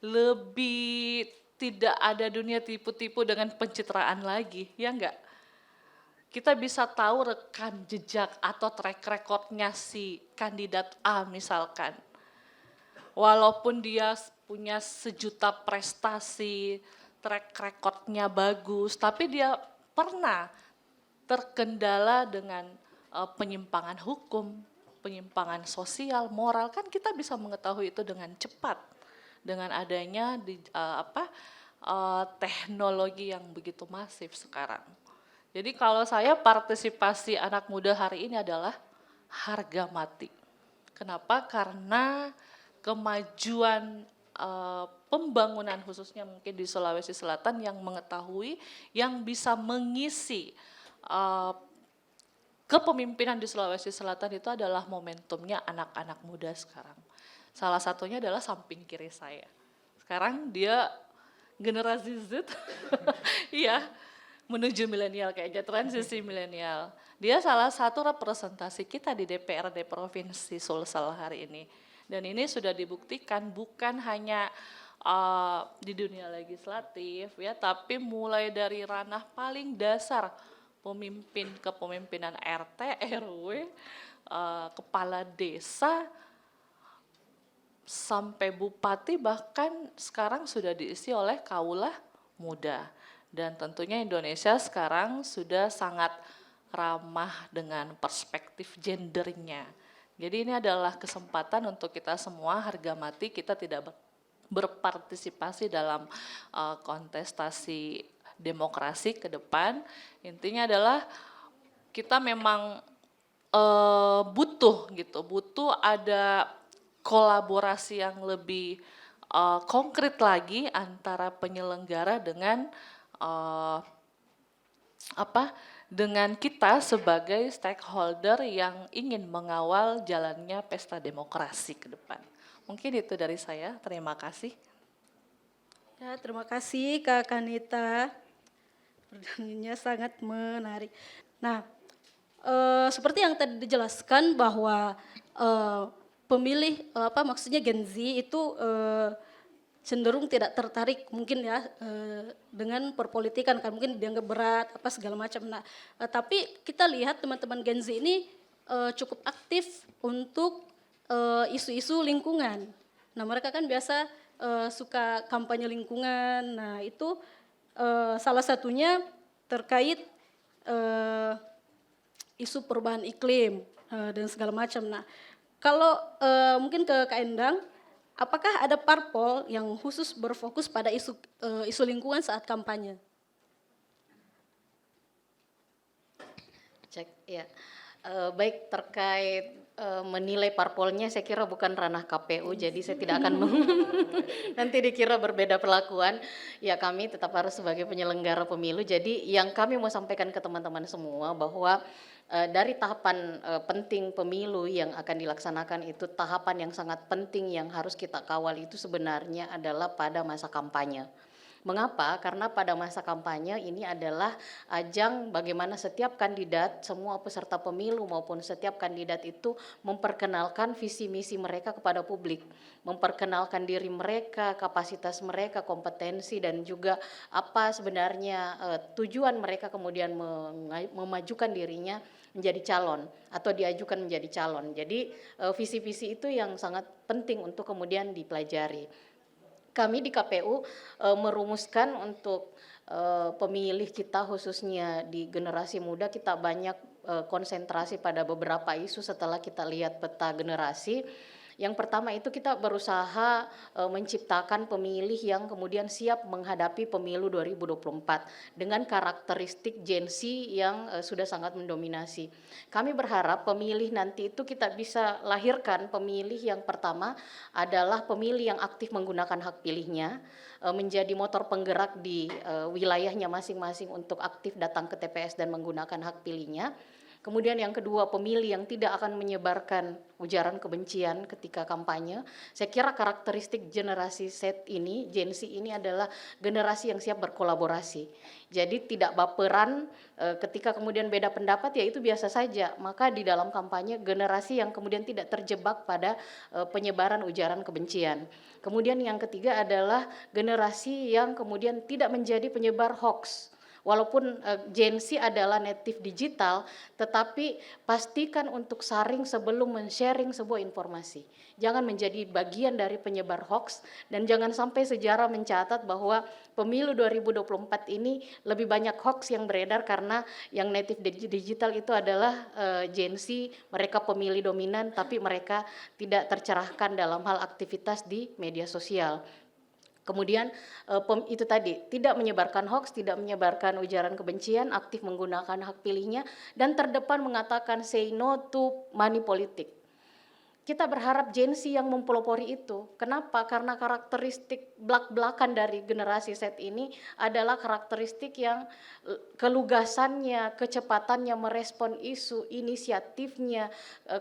lebih tidak ada dunia tipu-tipu dengan pencitraan lagi, ya enggak? Kita bisa tahu rekam jejak atau track recordnya si kandidat A misalkan. Walaupun dia punya sejuta prestasi, track recordnya bagus, tapi dia pernah terkendala dengan penyimpangan hukum, penyimpangan sosial, moral, kan kita bisa mengetahui itu dengan cepat dengan adanya teknologi yang begitu masif sekarang. Jadi kalau saya partisipasi anak muda hari ini adalah harga mati. Kenapa? Karena kemajuan pembangunan khususnya mungkin di Sulawesi Selatan yang mengetahui, yang bisa mengisi kepemimpinan di Sulawesi Selatan itu adalah momentumnya anak-anak muda sekarang. Salah satunya adalah samping kiri saya. Sekarang dia generasi Z, iya, menuju milenial kayaknya, transisi milenial. Dia salah satu representasi kita di DPRD Provinsi Sulsel hari ini. Dan ini sudah dibuktikan bukan hanya di dunia legislatif ya, tapi mulai dari ranah paling dasar kepemimpinan RT, RW, kepala desa, sampai bupati, bahkan sekarang sudah diisi oleh kaulah muda. Dan tentunya Indonesia sekarang sudah sangat ramah dengan perspektif gendernya. Jadi ini adalah kesempatan untuk kita semua harga mati, kita tidak berpartisipasi dalam kontestasi demokrasi ke depan. Intinya adalah kita memang butuh ada kolaborasi yang lebih konkret lagi antara penyelenggara dengan dengan kita sebagai stakeholder yang ingin mengawal jalannya pesta demokrasi ke depan. Mungkin itu dari saya, terima kasih. Ya, terima kasih Kak Kanita. Pertanyaannya sangat menarik. Nah, seperti yang tadi dijelaskan bahwa pemilih maksudnya Gen Z itu cenderung tidak tertarik mungkin ya dengan perpolitikan, kan mungkin dianggap berat apa segala macam. Nah, tapi kita lihat teman-teman Gen Z ini cukup aktif untuk isu-isu lingkungan. Nah, mereka kan biasa suka kampanye lingkungan. Nah, itu salah satunya terkait isu perubahan iklim dan segala macam. Nah, kalau mungkin ke Kak Endang, apakah ada parpol yang khusus berfokus pada isu lingkungan saat kampanye? Cek ya. Baik, terkait menilai parpolnya saya kira bukan ranah KPU, jadi saya tidak akan nanti dikira berbeda perlakuan. Ya kami tetap harus sebagai penyelenggara pemilu. Jadi yang kami mau sampaikan ke teman-teman semua bahwa dari tahapan penting pemilu yang akan dilaksanakan itu, tahapan yang sangat penting yang harus kita kawal itu sebenarnya adalah pada masa kampanye. Mengapa? Karena pada masa kampanye ini adalah ajang bagaimana setiap kandidat, semua peserta pemilu maupun setiap kandidat itu memperkenalkan visi misi mereka kepada publik, memperkenalkan diri mereka, kapasitas mereka, kompetensi, dan juga apa sebenarnya tujuan mereka kemudian memajukan dirinya menjadi calon atau diajukan menjadi calon. Jadi visi-visi itu yang sangat penting untuk kemudian dipelajari. Kami di KPU merumuskan untuk pemilih kita khususnya di generasi muda, kita banyak konsentrasi pada beberapa isu setelah kita lihat peta generasi. Yang pertama itu kita berusaha menciptakan pemilih yang kemudian siap menghadapi pemilu 2024 dengan karakteristik Gen Z yang sudah sangat mendominasi. Kami berharap pemilih nanti itu kita bisa lahirkan pemilih yang pertama adalah pemilih yang aktif menggunakan hak pilihnya, menjadi motor penggerak di wilayahnya masing-masing untuk aktif datang ke TPS dan menggunakan hak pilihnya. Kemudian yang kedua, pemilih yang tidak akan menyebarkan ujaran kebencian ketika kampanye. Saya kira karakteristik generasi Z ini, Gen Z ini adalah generasi yang siap berkolaborasi. Jadi tidak baperan ketika kemudian beda pendapat, ya itu biasa saja. Maka di dalam kampanye generasi yang kemudian tidak terjebak pada penyebaran ujaran kebencian. Kemudian yang ketiga adalah generasi yang kemudian tidak menjadi penyebar hoax. Walaupun Gen Z adalah native digital, tetapi pastikan untuk saring sebelum men-sharing sebuah informasi. Jangan menjadi bagian dari penyebar hoax, dan jangan sampai sejarah mencatat bahwa pemilu 2024 ini lebih banyak hoax yang beredar karena yang native digital itu adalah Gen Z, mereka pemilih dominan tapi mereka tidak tercerahkan dalam hal aktivitas di media sosial. Kemudian itu tadi, tidak menyebarkan hoax, tidak menyebarkan ujaran kebencian, aktif menggunakan hak pilihnya, dan terdepan mengatakan say no to money politik. Kita berharap Gen Z yang mempelopori itu. Kenapa? Karena karakteristik belak-belakan dari generasi Z ini adalah karakteristik yang kelugasannya, kecepatannya merespon isu, inisiatifnya,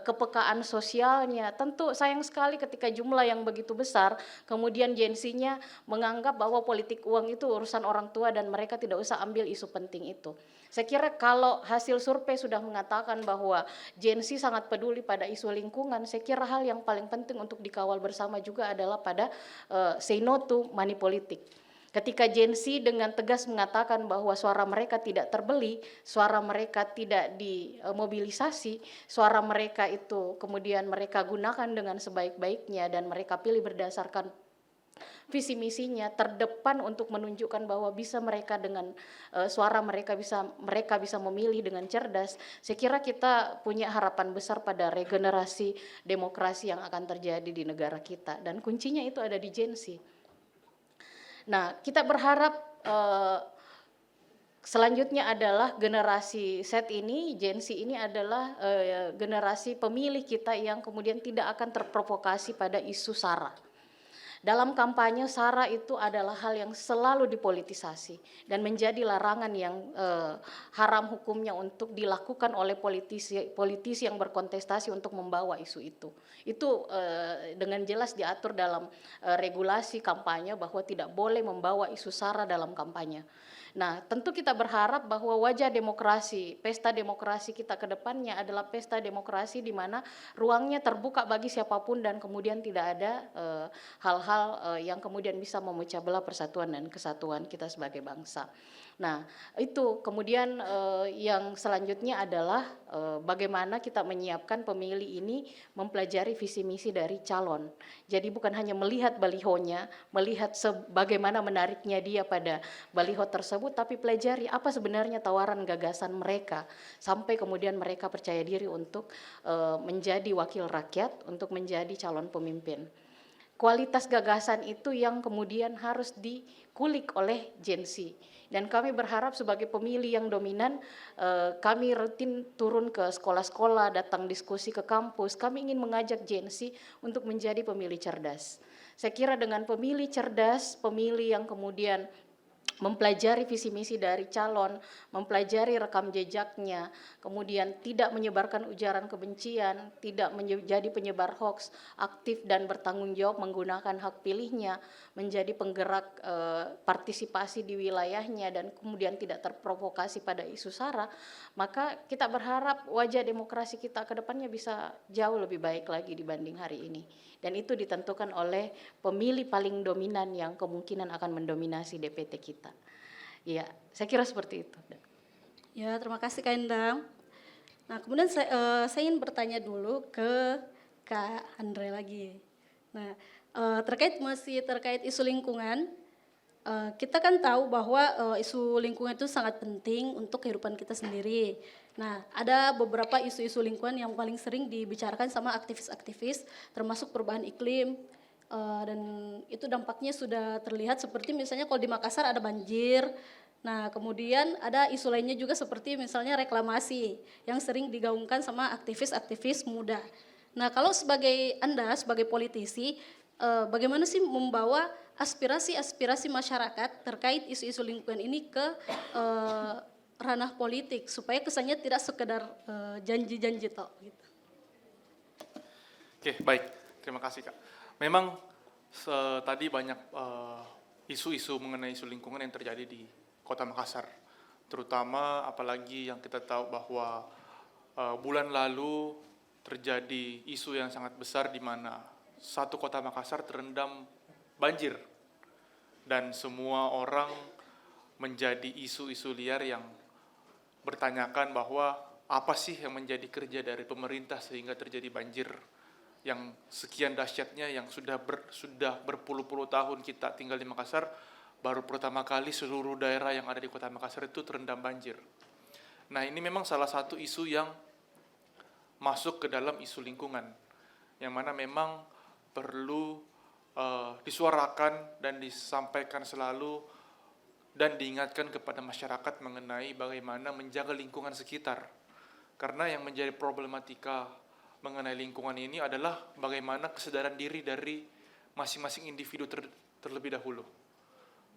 kepekaan sosialnya. Tentu sayang sekali ketika jumlah yang begitu besar, kemudian Gen Z-nya menganggap bahwa politik uang itu urusan orang tua dan mereka tidak usah ambil isu penting itu. Saya kira kalau hasil survei sudah mengatakan bahwa Gen Z sangat peduli pada isu lingkungan, saya kira hal yang paling penting untuk dikawal bersama juga adalah pada say no to money politik. Ketika Gen Z dengan tegas mengatakan bahwa suara mereka tidak terbeli, suara mereka tidak dimobilisasi, suara mereka itu kemudian mereka gunakan dengan sebaik-baiknya dan mereka pilih berdasarkan visi misinya, terdepan untuk menunjukkan bahwa bisa mereka dengan suara mereka bisa memilih dengan cerdas. Saya kira kita punya harapan besar pada regenerasi demokrasi yang akan terjadi di negara kita, dan kuncinya itu ada di Gen Z. Nah, kita berharap selanjutnya adalah generasi Z ini, Gen Z ini adalah generasi pemilih kita yang kemudian tidak akan terprovokasi pada isu SARA. Dalam kampanye, SARA itu adalah hal yang selalu dipolitisasi dan menjadi larangan yang haram hukumnya untuk dilakukan oleh politisi yang berkontestasi untuk membawa isu itu. Itu dengan jelas diatur dalam regulasi kampanye bahwa tidak boleh membawa isu SARA dalam kampanye. Nah, tentu kita berharap bahwa wajah demokrasi, pesta demokrasi kita ke depannya adalah pesta demokrasi di mana ruangnya terbuka bagi siapapun dan kemudian tidak ada hal-hal yang kemudian bisa memecah belah persatuan dan kesatuan kita sebagai bangsa. Nah, itu kemudian yang selanjutnya adalah bagaimana kita menyiapkan pemilih ini mempelajari visi misi dari calon. Jadi bukan hanya melihat balihonya, melihat bagaimana menariknya dia pada baliho tersebut, tapi pelajari apa sebenarnya tawaran gagasan mereka sampai kemudian mereka percaya diri untuk menjadi wakil rakyat, untuk menjadi calon pemimpin. kualitas gagasan itu yang kemudian harus dikulik oleh Gen Z. Dan kami berharap sebagai pemilih yang dominan, kami rutin turun ke sekolah-sekolah, datang diskusi ke kampus. Kami ingin mengajak Gen Z untuk menjadi pemilih cerdas. Saya kira dengan pemilih cerdas, pemilih yang kemudian mempelajari visi misi dari calon, mempelajari rekam jejaknya, kemudian tidak menyebarkan ujaran kebencian, tidak menjadi penyebar hoax, aktif dan bertanggung jawab menggunakan hak pilihnya, menjadi penggerak partisipasi di wilayahnya dan kemudian tidak terprovokasi pada isu sara, maka kita berharap wajah demokrasi kita ke depannya bisa jauh lebih baik lagi dibanding hari ini. Dan itu ditentukan oleh pemilih paling dominan yang kemungkinan akan mendominasi DPT kita. Ya, saya kira seperti itu. Ya, terima kasih Kak Endang. Nah, kemudian saya ingin bertanya dulu ke Kak Andre lagi. Nah, masih terkait isu lingkungan, kita kan tahu bahwa isu lingkungan itu sangat penting untuk kehidupan kita sendiri. Nah, ada beberapa isu-isu lingkungan yang paling sering dibicarakan sama aktivis-aktivis, termasuk perubahan iklim, dan itu dampaknya sudah terlihat seperti misalnya kalau di Makassar ada banjir. Nah, kemudian ada isu lainnya juga seperti misalnya reklamasi yang sering digaungkan sama aktivis-aktivis muda. Nah, kalau Anda sebagai politisi, bagaimana sih membawa aspirasi-aspirasi masyarakat terkait isu-isu lingkungan ini ke ranah politik supaya kesannya tidak sekedar janji-janji tok gitu. Oke, baik. Terima kasih, Kak. Memang tadi banyak isu-isu mengenai isu lingkungan yang terjadi di Kota Makassar. Terutama apalagi yang kita tahu bahwa bulan lalu terjadi isu yang sangat besar di mana satu Kota Makassar terendam banjir. Dan semua orang menjadi isu-isu liar yang bertanyakan bahwa apa sih yang menjadi kerja dari pemerintah sehingga terjadi banjir yang sekian dahsyatnya yang sudah berpuluh-puluh tahun kita tinggal di Makassar, baru pertama kali seluruh daerah yang ada di Kota Makassar itu terendam banjir. Nah, ini memang salah satu isu yang masuk ke dalam isu lingkungan, yang mana memang perlu disuarakan dan disampaikan selalu dan diingatkan kepada masyarakat mengenai bagaimana menjaga lingkungan sekitar. Karena yang menjadi problematika mengenai lingkungan ini adalah bagaimana kesadaran diri dari masing-masing individu terlebih dahulu.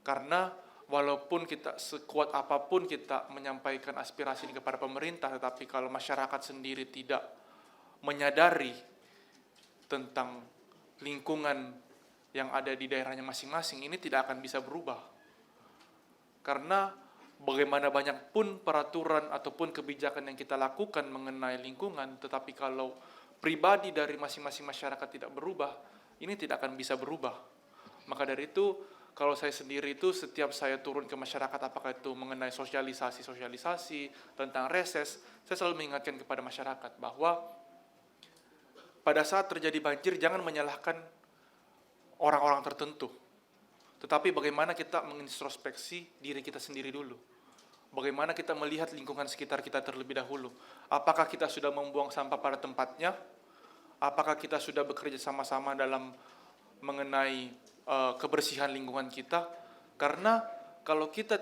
Karena walaupun kita sekuat apapun kita menyampaikan aspirasi ini kepada pemerintah, tetapi kalau masyarakat sendiri tidak menyadari tentang lingkungan yang ada di daerahnya masing-masing, ini tidak akan bisa berubah. Karena bagaimana banyak pun peraturan ataupun kebijakan yang kita lakukan mengenai lingkungan, tetapi kalau pribadi dari masing-masing masyarakat tidak berubah, ini tidak akan bisa berubah. Maka dari itu, kalau saya sendiri itu setiap saya turun ke masyarakat, apakah itu mengenai sosialisasi tentang reses, saya selalu mengingatkan kepada masyarakat bahwa pada saat terjadi banjir jangan menyalahkan orang-orang tertentu, tetapi bagaimana kita mengintrospeksi diri kita sendiri dulu. Bagaimana kita melihat lingkungan sekitar kita terlebih dahulu. Apakah kita sudah membuang sampah pada tempatnya? Apakah kita sudah bekerja sama-sama dalam mengenai kebersihan lingkungan kita? Karena kalau kita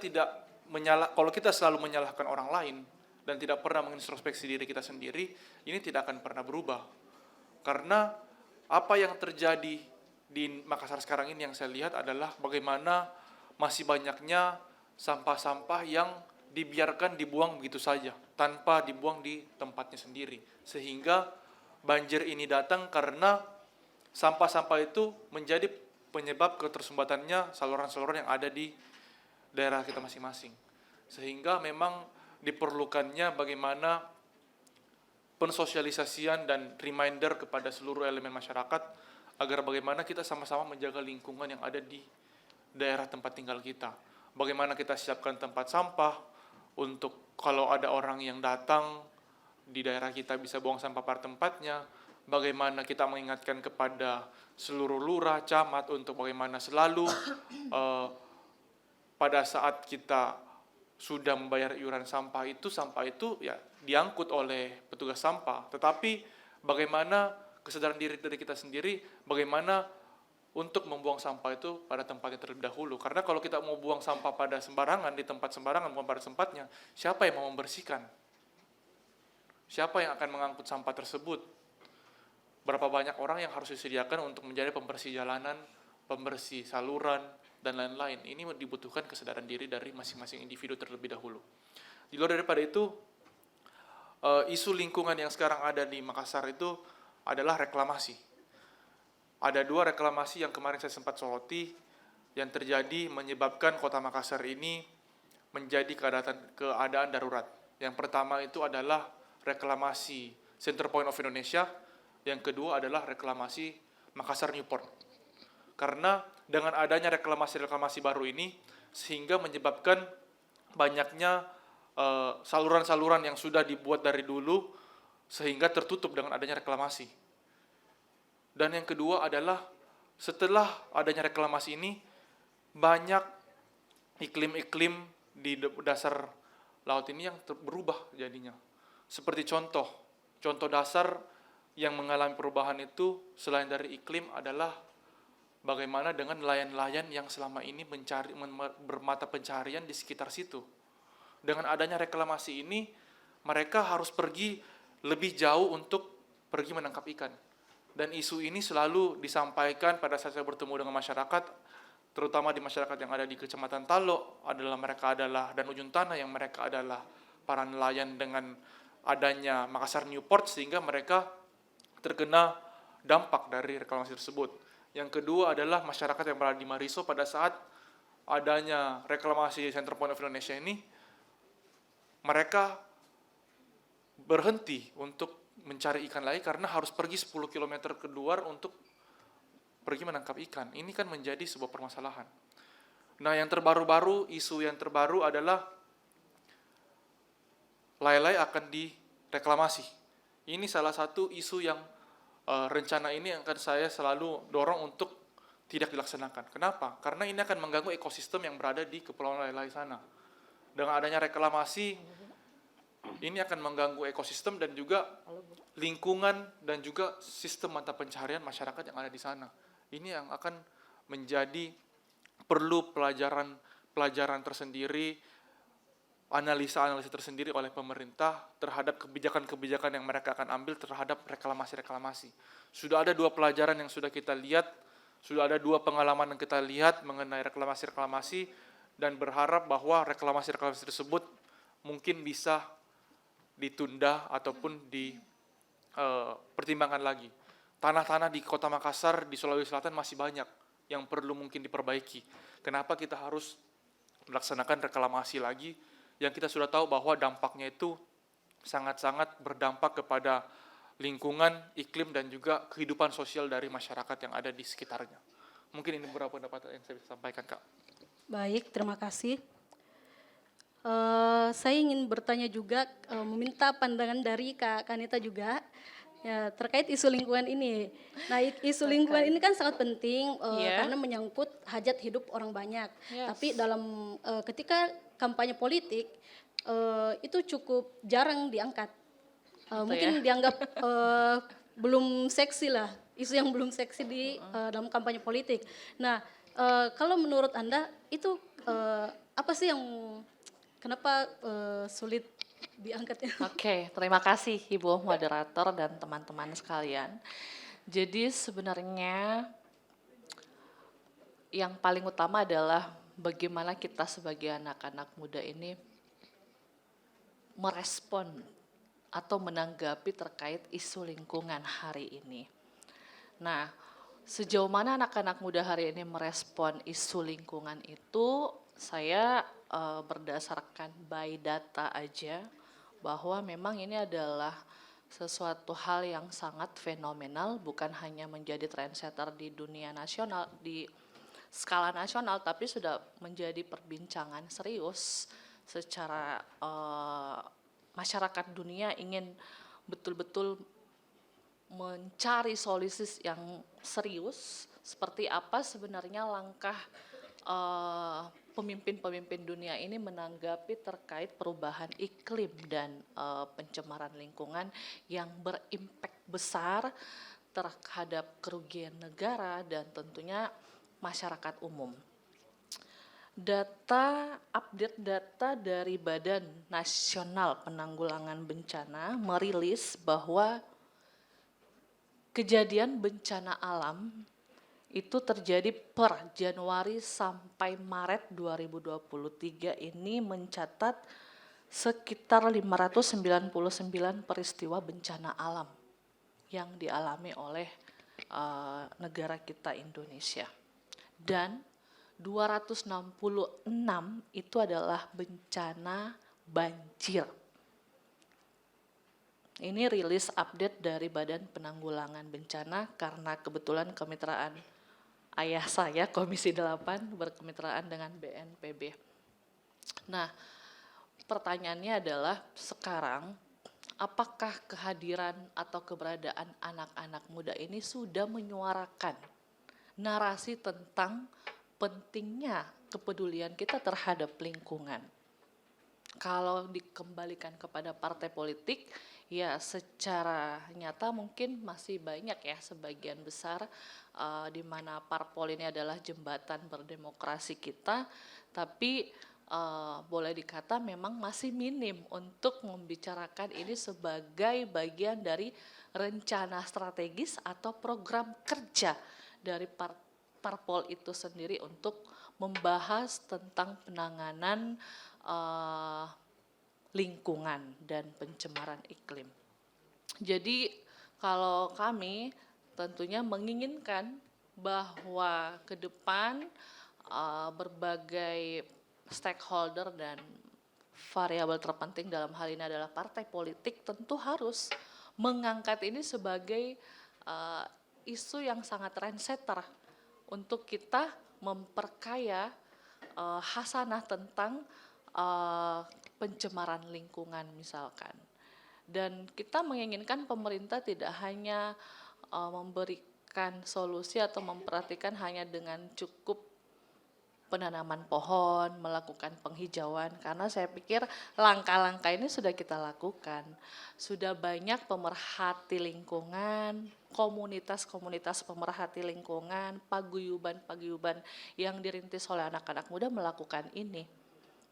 selalu menyalahkan orang lain dan tidak pernah mengintrospeksi diri kita sendiri, ini tidak akan pernah berubah. Karena apa yang terjadi di Makassar sekarang ini yang saya lihat adalah bagaimana masih banyaknya sampah-sampah yang dibiarkan dibuang begitu saja tanpa dibuang di tempatnya sendiri, sehingga banjir ini datang karena sampah-sampah itu menjadi penyebab ketersumbatannya saluran-saluran yang ada di daerah kita masing-masing, sehingga memang diperlukannya bagaimana pensosialisasian dan reminder kepada seluruh elemen masyarakat agar bagaimana kita sama-sama menjaga lingkungan yang ada di daerah tempat tinggal kita. Bagaimana kita siapkan tempat sampah untuk kalau ada orang yang datang di daerah kita bisa buang sampah pada tempatnya. Bagaimana kita mengingatkan kepada seluruh lurah, camat untuk bagaimana selalu pada saat kita sudah membayar iuran sampah itu ya diangkut oleh petugas sampah. Tetapi bagaimana kesadaran diri dari kita sendiri, bagaimana untuk membuang sampah itu pada tempatnya terlebih dahulu. Karena kalau kita mau buang sampah pada sembarangan, di tempat sembarangan, bukan pada tempatnya, siapa yang mau membersihkan? Siapa yang akan mengangkut sampah tersebut? Berapa banyak orang yang harus disediakan untuk menjadi pembersih jalanan, pembersih saluran, dan lain-lain. Ini dibutuhkan kesadaran diri dari masing-masing individu terlebih dahulu. Di luar daripada itu, isu lingkungan yang sekarang ada di Makassar itu adalah reklamasi. Ada 2 reklamasi yang kemarin saya sempat soroti yang terjadi menyebabkan kota Makassar ini menjadi keadaan darurat. Yang pertama itu adalah reklamasi Center Point of Indonesia, yang kedua adalah reklamasi Makassar Newport. Karena dengan adanya reklamasi baru ini, sehingga menyebabkan banyaknya saluran-saluran yang sudah dibuat dari dulu, sehingga tertutup dengan adanya reklamasi. Dan yang kedua adalah setelah adanya reklamasi ini, banyak iklim-iklim di dasar laut ini yang berubah jadinya. Seperti contoh dasar yang mengalami perubahan itu selain dari iklim adalah bagaimana dengan nelayan-nelayan yang selama ini bermata pencaharian di sekitar situ. Dengan adanya reklamasi ini, mereka harus pergi lebih jauh untuk pergi menangkap ikan. Dan isu ini selalu disampaikan pada saat saya bertemu dengan masyarakat, terutama di masyarakat yang ada di Kecamatan Talo, dan Ujung Tanah yang mereka adalah para nelayan dengan adanya Makassar Newport, sehingga mereka terkena dampak dari reklamasi tersebut. Yang kedua adalah masyarakat yang berada di Mariso pada saat adanya reklamasi Center Point of Indonesia ini, mereka berhenti untuk mencari ikan lagi karena harus pergi 10 km keluar untuk pergi menangkap ikan. Ini kan menjadi sebuah permasalahan. Nah, isu yang terbaru adalah lalai akan direklamasi. Ini salah satu isu yang rencana ini akan saya selalu dorong untuk tidak dilaksanakan. Kenapa? Karena ini akan mengganggu ekosistem yang berada di Kepulauan Lalai sana. Dengan adanya reklamasi, ini akan mengganggu ekosistem dan juga lingkungan dan juga sistem mata pencaharian masyarakat yang ada di sana. Ini yang akan menjadi perlu pelajaran tersendiri, analisa tersendiri oleh pemerintah terhadap kebijakan-kebijakan yang mereka akan ambil terhadap reklamasi. Sudah ada 2 pelajaran yang sudah kita lihat, sudah ada 2 pengalaman yang kita lihat mengenai reklamasi, dan berharap bahwa reklamasi tersebut mungkin bisa ditunda ataupun dipertimbangkan lagi. Tanah-tanah di Kota Makassar, di Sulawesi Selatan masih banyak yang perlu mungkin diperbaiki. Kenapa kita harus melaksanakan reklamasi lagi yang kita sudah tahu bahwa dampaknya itu sangat-sangat berdampak kepada lingkungan, iklim, dan juga kehidupan sosial dari masyarakat yang ada di sekitarnya. Mungkin ini beberapa pendapat yang saya bisa sampaikan, Kak. Baik, terima kasih. Saya ingin bertanya juga, meminta pandangan dari Kak Kanita juga ya, terkait isu lingkungan ini. Nah, isu lingkungan ini kan sangat penting karena menyangkut hajat hidup orang banyak. Yes. Tapi dalam ketika kampanye politik itu cukup jarang diangkat. Mungkin dianggap belum seksi lah, isu yang belum seksi di dalam kampanye politik. Nah, kalau menurut Anda itu apa sih yang kenapa sulit diangkatnya? Oke, terima kasih Ibu moderator dan teman-teman sekalian. Jadi sebenarnya yang paling utama adalah bagaimana kita sebagai anak-anak muda ini merespon atau menanggapi terkait isu lingkungan hari ini. Nah, sejauh mana anak-anak muda hari ini merespon isu lingkungan itu, saya berdasarkan by data aja bahwa memang ini adalah sesuatu hal yang sangat fenomenal, bukan hanya menjadi trendsetter di dunia nasional, di skala nasional, tapi sudah menjadi perbincangan serius secara masyarakat dunia ingin betul-betul mencari solusi yang serius, seperti apa sebenarnya langkah pemimpin-pemimpin dunia ini menanggapi terkait perubahan iklim dan pencemaran lingkungan yang berimpact besar terhadap kerugian negara dan tentunya masyarakat umum. Update data dari Badan Nasional Penanggulangan Bencana merilis bahwa kejadian bencana alam itu terjadi per Januari sampai Maret 2023 ini mencatat sekitar 599 peristiwa bencana alam yang dialami oleh negara kita Indonesia. Dan 266 itu adalah bencana banjir. Ini rilis update dari Badan Penanggulangan Bencana karena kebetulan kemitraan ayah saya Komisi 8 berkemitraan dengan BNPB. Nah, pertanyaannya adalah sekarang apakah kehadiran atau keberadaan anak-anak muda ini sudah menyuarakan narasi tentang pentingnya kepedulian kita terhadap lingkungan? Kalau dikembalikan kepada partai politik, ya secara nyata mungkin masih banyak ya sebagian besar di mana parpol ini adalah jembatan berdemokrasi kita, tapi boleh dikata memang masih minim untuk membicarakan ini sebagai bagian dari rencana strategis atau program kerja dari parpol itu sendiri untuk membahas tentang penanganan lingkungan dan pencemaran iklim. Jadi kalau kami tentunya menginginkan bahwa ke depan berbagai stakeholder dan variabel terpenting dalam hal ini adalah partai politik tentu harus mengangkat ini sebagai isu yang sangat trendsetter untuk kita memperkaya hasanah tentang pencemaran lingkungan misalkan. Dan kita menginginkan pemerintah tidak hanya memberikan solusi atau memperhatikan hanya dengan cukup penanaman pohon, melakukan penghijauan, karena saya pikir langkah-langkah ini sudah kita lakukan. Sudah banyak pemerhati lingkungan, komunitas-komunitas pemerhati lingkungan, paguyuban-paguyuban yang dirintis oleh anak-anak muda melakukan ini.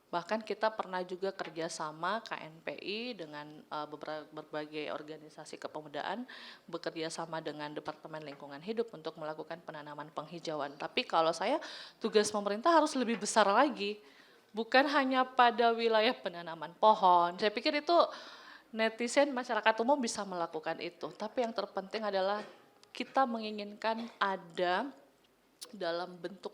Bahkan kita pernah juga kerjasama KNPI dengan berbagai organisasi kepemudaan, bekerja sama dengan Departemen Lingkungan Hidup untuk melakukan penanaman penghijauan. Tapi kalau saya, tugas pemerintah harus lebih besar lagi, bukan hanya pada wilayah penanaman pohon. Saya pikir itu netizen, masyarakat umum bisa melakukan itu. Tapi yang terpenting adalah kita menginginkan ada dalam bentuk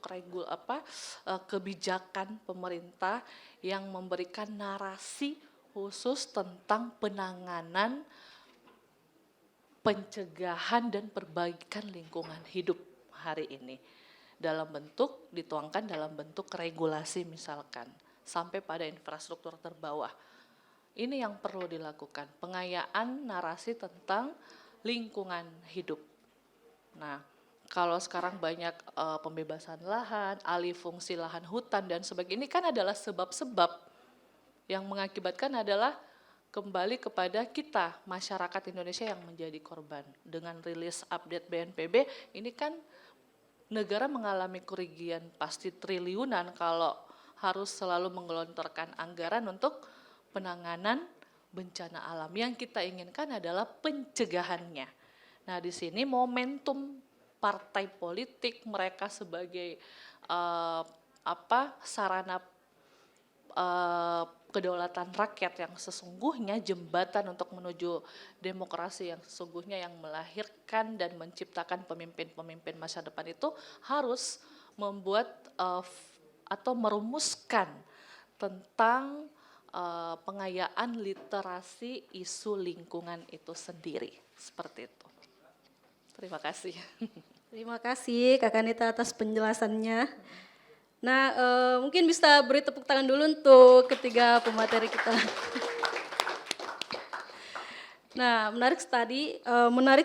kebijakan pemerintah yang memberikan narasi khusus tentang penanganan, pencegahan dan perbaikan lingkungan hidup hari ini dituangkan dalam bentuk regulasi misalkan sampai pada infrastruktur terbawah. Ini yang perlu dilakukan, pengayaan narasi tentang lingkungan hidup. Nah, kalau sekarang banyak pembebasan lahan, alih fungsi lahan hutan dan sebagainya, ini kan adalah sebab-sebab yang mengakibatkan adalah kembali kepada kita, masyarakat Indonesia yang menjadi korban. Dengan rilis update BNPB, ini kan negara mengalami kerugian pasti triliunan kalau harus selalu menggelontorkan anggaran untuk penanganan bencana alam. Yang kita inginkan adalah pencegahannya. Nah, di sini momentum partai politik mereka sebagai sarana kedaulatan rakyat yang sesungguhnya, jembatan untuk menuju demokrasi yang sesungguhnya, yang melahirkan dan menciptakan pemimpin-pemimpin masa depan itu harus membuat atau merumuskan tentang pengayaan literasi isu lingkungan itu sendiri, seperti itu. Terima kasih. Terima kasih Kak Kanita atas penjelasannya. Nah, mungkin bisa beri tepuk tangan dulu untuk ketiga pemateri kita. Nah, menarik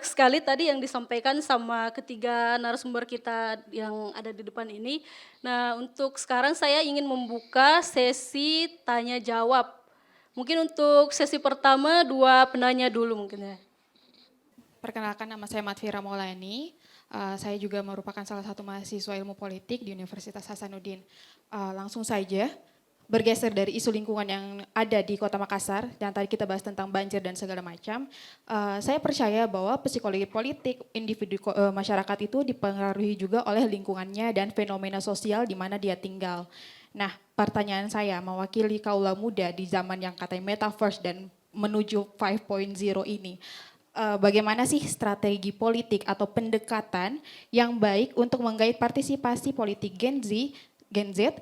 sekali tadi yang disampaikan sama ketiga narasumber kita yang ada di depan ini. Nah, untuk sekarang saya ingin membuka sesi tanya jawab. Mungkin untuk sesi pertama 2 penanya dulu mungkin ya. Perkenalkan, nama saya Matvira Maulani. Saya juga merupakan salah satu mahasiswa ilmu politik di Universitas Hasanuddin. Langsung saja, bergeser dari isu lingkungan yang ada di Kota Makassar, dan tadi kita bahas tentang banjir dan segala macam. Saya percaya bahwa psikologi politik individu masyarakat itu dipengaruhi juga oleh lingkungannya dan fenomena sosial di mana dia tinggal. Nah, pertanyaan saya, mewakili kaula muda di zaman yang katanya metaverse dan menuju 5.0 ini, bagaimana sih strategi politik atau pendekatan yang baik untuk menggait partisipasi politik Gen Z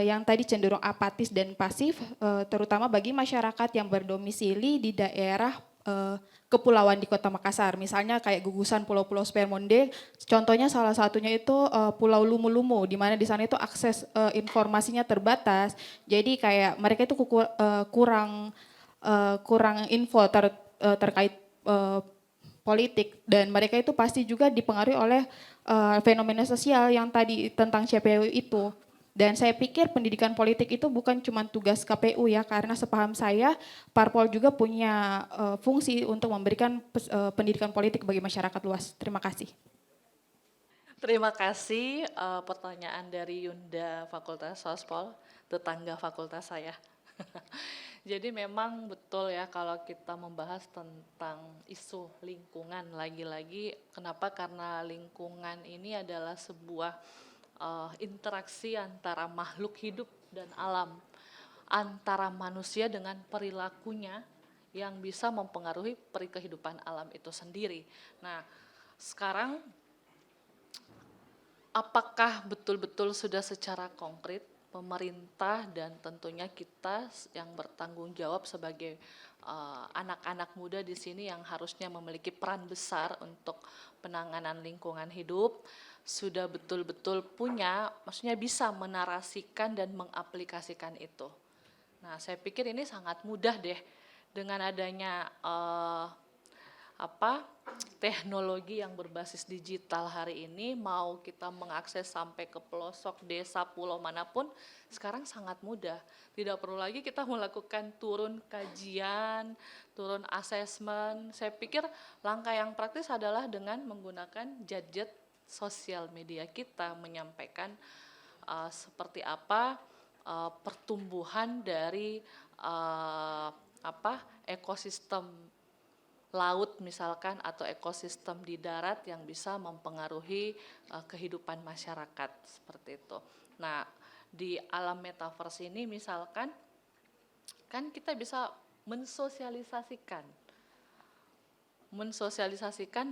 yang tadi cenderung apatis dan pasif, terutama bagi masyarakat yang berdomisili di daerah kepulauan di Kota Makassar, misalnya kayak gugusan pulau-pulau Spermonde, contohnya salah satunya itu Pulau Lumu-Lumu, di mana di sana itu akses informasinya terbatas, jadi kayak mereka itu kurang info terkait politik, dan mereka itu pasti juga dipengaruhi oleh fenomena sosial yang tadi tentang CPU itu. Dan saya pikir pendidikan politik itu bukan cuma tugas KPU ya, karena sepaham saya parpol juga punya fungsi untuk memberikan pendidikan politik bagi masyarakat luas. Terima kasih. Terima kasih pertanyaan dari Yunda Fakultas Sospol, tetangga fakultas saya. Jadi memang betul ya kalau kita membahas tentang isu lingkungan, lagi-lagi kenapa? Karena lingkungan ini adalah sebuah interaksi antara makhluk hidup dan alam, antara manusia dengan perilakunya yang bisa mempengaruhi kehidupan alam itu sendiri. Nah, sekarang apakah betul-betul sudah secara konkret pemerintah dan tentunya kita yang bertanggung jawab sebagai anak-anak muda di sini yang harusnya memiliki peran besar untuk penanganan lingkungan hidup, sudah betul-betul punya, maksudnya bisa menarasikan dan mengaplikasikan itu. Nah, saya pikir ini sangat mudah deh dengan adanya teknologi yang berbasis digital hari ini, mau kita mengakses sampai ke pelosok desa, pulau manapun, sekarang sangat mudah. Tidak perlu lagi kita melakukan turun kajian, turun asesmen. Saya pikir langkah yang praktis adalah dengan menggunakan gadget sosial media kita, menyampaikan seperti apa pertumbuhan dari ekosistem laut misalkan, atau ekosistem di darat yang bisa mempengaruhi kehidupan masyarakat seperti itu. Nah, di alam metaverse ini misalkan kan kita bisa mensosialisasikan,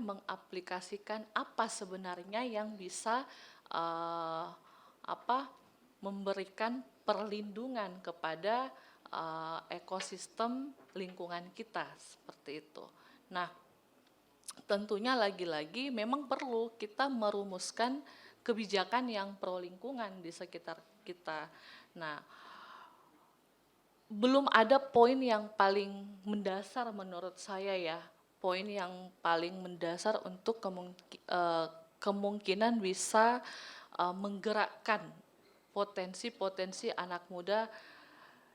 mengaplikasikan apa sebenarnya yang bisa memberikan perlindungan kepada ekosistem lingkungan kita seperti itu. Nah, tentunya lagi-lagi memang perlu kita merumuskan kebijakan yang pro lingkungan di sekitar kita. Nah, belum ada poin yang paling mendasar menurut saya ya, poin yang paling mendasar untuk kemungkinan bisa menggerakkan potensi-potensi anak muda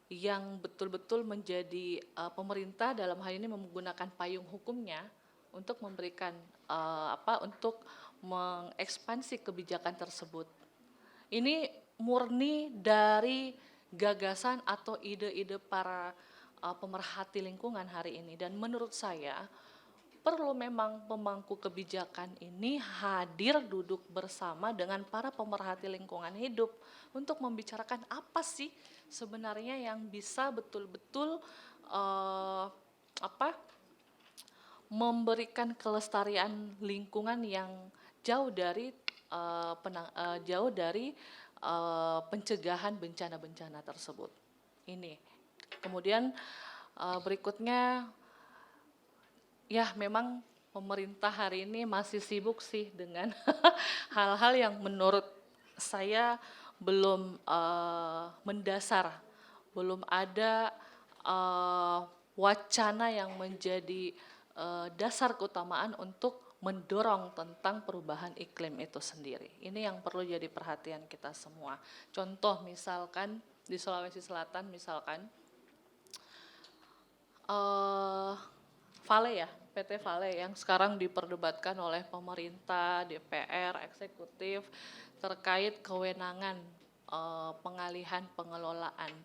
yang betul-betul menjadi pemerintah dalam hal ini menggunakan payung hukumnya untuk memberikan untuk mengekspansi kebijakan tersebut. Ini murni dari gagasan atau ide-ide para pemerhati lingkungan hari ini, dan menurut saya perlu memang pemangku kebijakan ini hadir duduk bersama dengan para pemerhati lingkungan hidup untuk membicarakan apa sih sebenarnya yang bisa betul-betul memberikan kelestarian lingkungan yang jauh dari pencegahan bencana-bencana tersebut. Ini. Kemudian berikutnya, ya memang pemerintah hari ini masih sibuk sih dengan hal-hal yang menurut saya belum mendasar, belum ada wacana yang menjadi dasar keutamaan untuk mendorong tentang perubahan iklim itu sendiri. Ini yang perlu jadi perhatian kita semua. Contoh misalkan di Sulawesi Selatan misalkan Vale ya, PT Vale yang sekarang diperdebatkan oleh pemerintah, DPR, eksekutif terkait kewenangan pengalihan pengelolaan.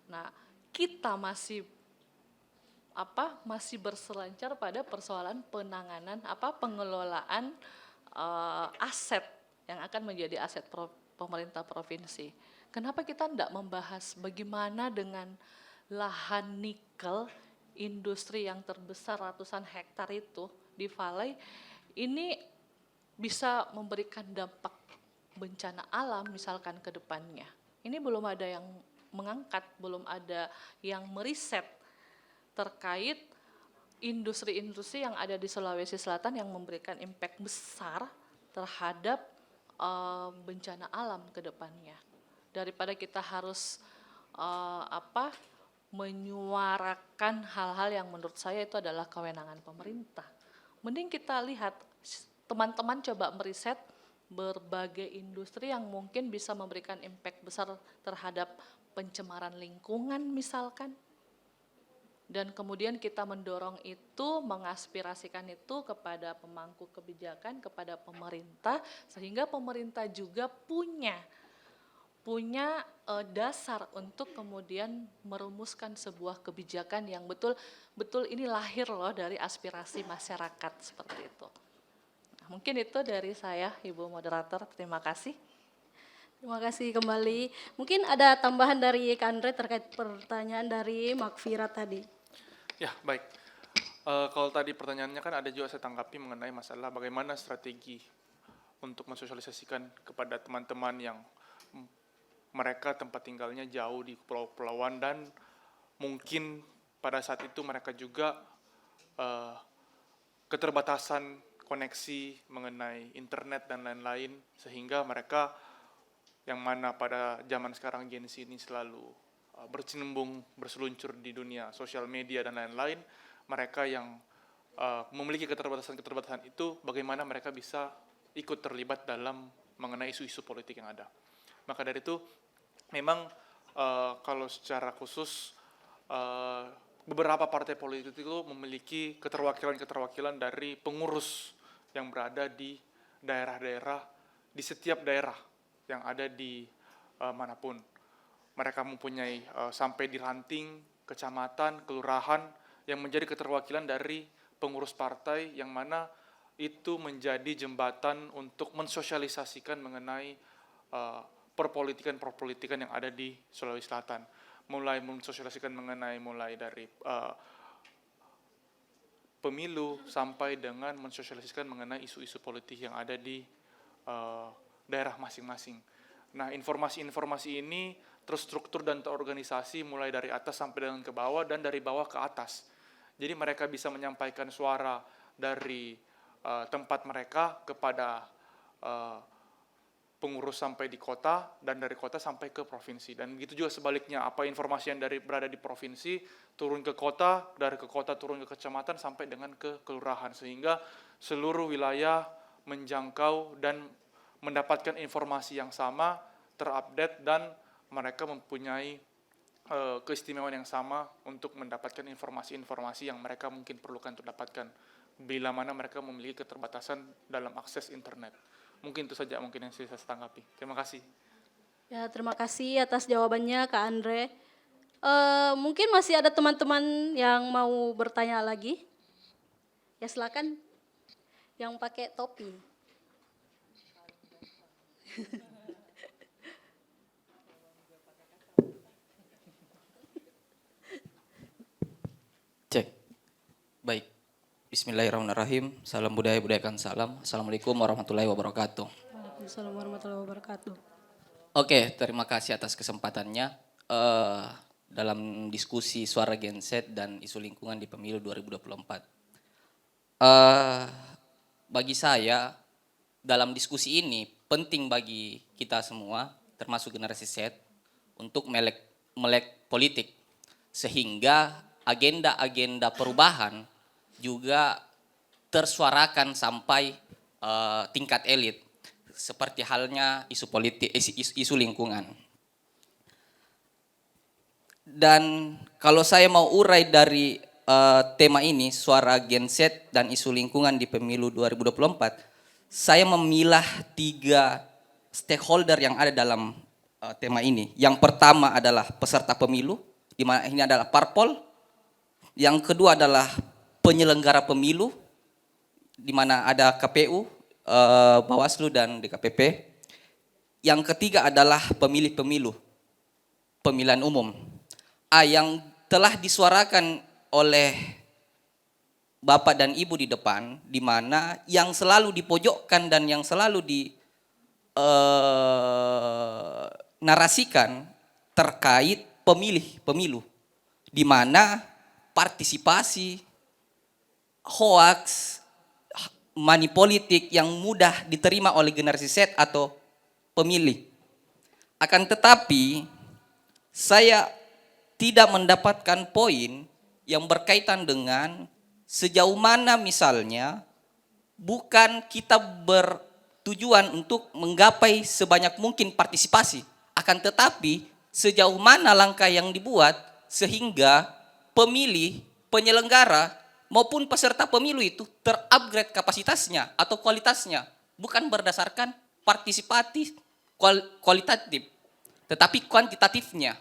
Nah, kita masih berselancar pada persoalan penanganan pengelolaan aset yang akan menjadi aset pemerintah provinsi. Kenapa kita tidak membahas bagaimana dengan lahan nikel industri yang terbesar ratusan hektar itu di Valley ini bisa memberikan dampak bencana alam misalkan ke depannya. Ini belum ada yang mengangkat, belum ada yang meriset terkait industri-industri yang ada di Sulawesi Selatan yang memberikan impact besar terhadap bencana alam ke depannya. Daripada kita harus menyuarakan hal-hal yang menurut saya itu adalah kewenangan pemerintah. Mending kita lihat teman-teman coba meriset berbagai industri yang mungkin bisa memberikan impact besar terhadap pencemaran lingkungan misalkan. Dan kemudian kita mendorong itu, mengaspirasikan itu kepada pemangku kebijakan, kepada pemerintah, sehingga pemerintah juga punya dasar untuk kemudian merumuskan sebuah kebijakan yang betul ini lahir loh dari aspirasi masyarakat seperti itu. Nah, mungkin itu dari saya, Ibu Moderator. Terima kasih. Terima kasih kembali. Mungkin ada tambahan dari Kak Andre terkait pertanyaan dari Makfira tadi. Ya, baik. Kalau tadi pertanyaannya kan ada juga saya tanggapi mengenai masalah bagaimana strategi untuk mensosialisasikan kepada teman-teman yang mereka tempat tinggalnya jauh di pulau-pulauan dan mungkin pada saat itu mereka juga keterbatasan koneksi mengenai internet dan lain-lain sehingga mereka yang mana pada zaman sekarang Gen Z ini selalu bercenembung, berseluncur di dunia sosial media dan lain-lain, mereka yang memiliki keterbatasan itu, bagaimana mereka bisa ikut terlibat dalam mengenai isu-isu politik yang ada. Maka dari itu, memang kalau secara khusus, beberapa partai politik itu memiliki keterwakilan dari pengurus yang berada di daerah-daerah, di setiap daerah yang ada di manapun. Mereka mempunyai sampai di ranting, kecamatan, kelurahan yang menjadi keterwakilan dari pengurus partai yang mana itu menjadi jembatan untuk mensosialisasikan mengenai perpolitikan yang ada di Sulawesi Selatan. Mulai mensosialisasikan mulai dari pemilu sampai dengan mensosialisasikan mengenai isu-isu politik yang ada di daerah masing-masing. Nah, informasi-informasi ini terstruktur dan terorganisasi mulai dari atas sampai dengan ke bawah dan dari bawah ke atas. Jadi mereka bisa menyampaikan suara dari tempat mereka kepada pengurus sampai di kota dan dari kota sampai ke provinsi. Dan begitu juga sebaliknya, apa informasi yang berada di provinsi turun ke kota, dari ke kota turun ke kecamatan sampai dengan ke kelurahan, sehingga seluruh wilayah menjangkau dan mendapatkan informasi yang sama, terupdate, dan mereka mempunyai keistimewaan yang sama untuk mendapatkan informasi-informasi yang mereka mungkin perlukan untuk dapatkan bila mana mereka memiliki keterbatasan dalam akses internet. Mungkin itu saja mungkin yang saya tanggapi. Terima kasih. Ya, terima kasih atas jawabannya Kak Andre. Mungkin masih ada teman-teman yang mau bertanya lagi. Ya, silakan yang pakai topi. Cek. Baik. Bismillahirrahmanirrahim. Salam budaya, budayakan salam. Assalamualaikum warahmatullahi wabarakatuh. Waalaikumsalam warahmatullahi wabarakatuh. Oke, terima kasih atas kesempatannya. Dalam diskusi suara Gen Z dan isu lingkungan di pemilu 2024. Bagi saya, dalam diskusi ini penting bagi kita semua, termasuk generasi Z, untuk melek politik. Sehingga agenda-agenda perubahan juga tersuarakan sampai tingkat elit, seperti halnya isu politik, isu lingkungan. Dan kalau saya mau urai dari tema ini, suara Gen Z dan isu lingkungan di pemilu 2024, saya memilah 3 stakeholder yang ada dalam tema ini. Yang pertama adalah peserta pemilu, di mana ini adalah parpol. Yang kedua adalah penyelenggara pemilu, di mana ada KPU, Bawaslu, dan DKPP. Yang ketiga adalah pemilih pemilu, pemilihan umum. Yang telah disuarakan oleh Bapak dan Ibu di depan, di mana yang selalu dipojokkan dan yang selalu narasikan terkait pemilu, di mana partisipasi, hoax, money politik yang mudah diterima oleh generasi Z atau pemilih. Akan tetapi, saya tidak mendapatkan poin yang berkaitan dengan sejauh mana misalnya bukan kita bertujuan untuk menggapai sebanyak mungkin partisipasi, akan tetapi sejauh mana langkah yang dibuat sehingga pemilih, penyelenggara maupun peserta pemilu itu terupgrade kapasitasnya atau kualitasnya, bukan berdasarkan partisipatif kualitatif, tetapi kuantitatifnya.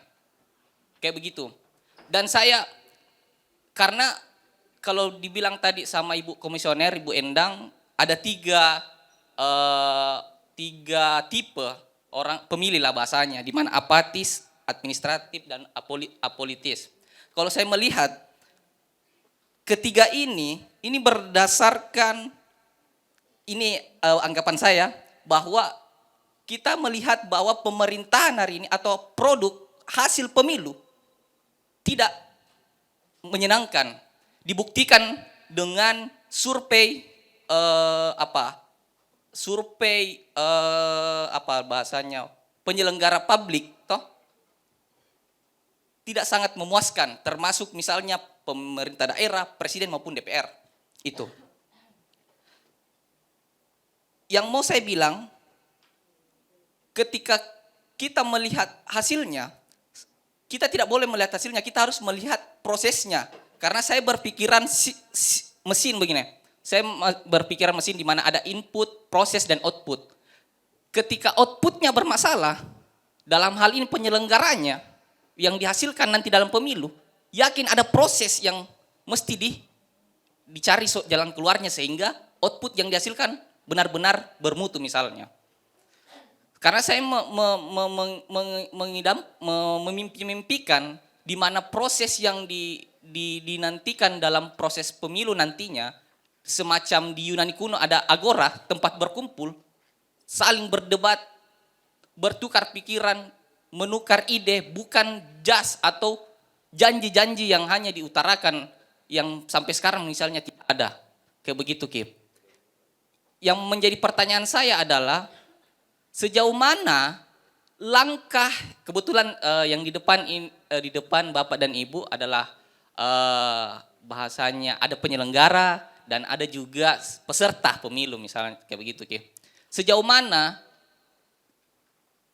Kayak begitu. Dan saya, karena kalau dibilang tadi sama Ibu Komisioner, Ibu Endang, ada tiga tipe orang pemilih lah bahasanya, di mana apatis, administratif, dan apolitis. Kalau saya melihat ketiga ini berdasarkan, ini anggapan saya, bahwa kita melihat bahwa pemerintahan hari ini atau produk hasil pemilu tidak menyenangkan. Dibuktikan dengan survei penyelenggara publik toh tidak sangat memuaskan, termasuk misalnya pemerintah daerah, presiden maupun DPR. Itu. Yang mau saya bilang, ketika kita melihat hasilnya, kita tidak boleh melihat hasilnya, kita harus melihat prosesnya. Karena saya berpikiran mesin begini. Saya berpikiran mesin di mana ada input, proses, dan output. Ketika outputnya bermasalah, dalam hal ini penyelenggaranya, yang dihasilkan nanti dalam pemilu, yakin ada proses yang mesti dicari jalan keluarnya sehingga output yang dihasilkan benar-benar bermutu misalnya. Karena saya memimpikan di mana proses yang dinantikan dalam proses pemilu nantinya, semacam di Yunani kuno ada agora, tempat berkumpul, saling berdebat, bertukar pikiran, menukar ide, bukan jas atau janji-janji yang hanya diutarakan yang sampai sekarang misalnya tidak ada. Kayak begitu, Kip. Yang menjadi pertanyaan saya adalah sejauh mana langkah, kebetulan yang di depan Bapak dan Ibu adalah bahasanya ada penyelenggara dan ada juga peserta pemilu misalnya kayak begitu, Ki. Sejauh mana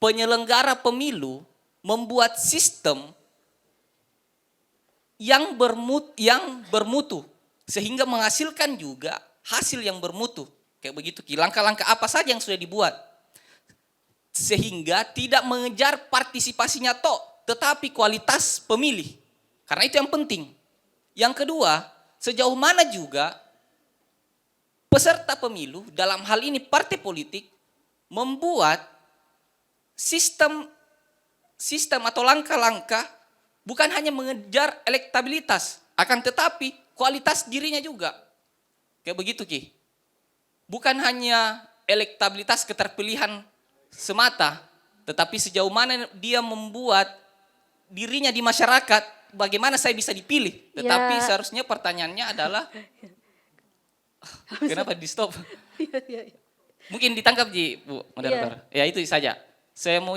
penyelenggara pemilu membuat sistem yang bermutu sehingga menghasilkan juga hasil yang bermutu kayak begitu, Ki. Langkah-langkah apa saja yang sudah dibuat sehingga tidak mengejar partisipasinya tetapi kualitas pemilih. Karena itu yang penting. Yang kedua, sejauh mana juga peserta pemilu, dalam hal ini partai politik, membuat sistem atau langkah-langkah bukan hanya mengejar elektabilitas, akan tetapi kualitas dirinya juga. Kayak begitu, Ki. Bukan hanya elektabilitas keterpilihan semata, tetapi sejauh mana dia membuat dirinya di masyarakat, bagaimana saya bisa dipilih. Tetapi seharusnya pertanyaannya adalah kenapa di stop? Mungkin ditangkap, Ji, Bu moderator. Ya itu saja. Saya mau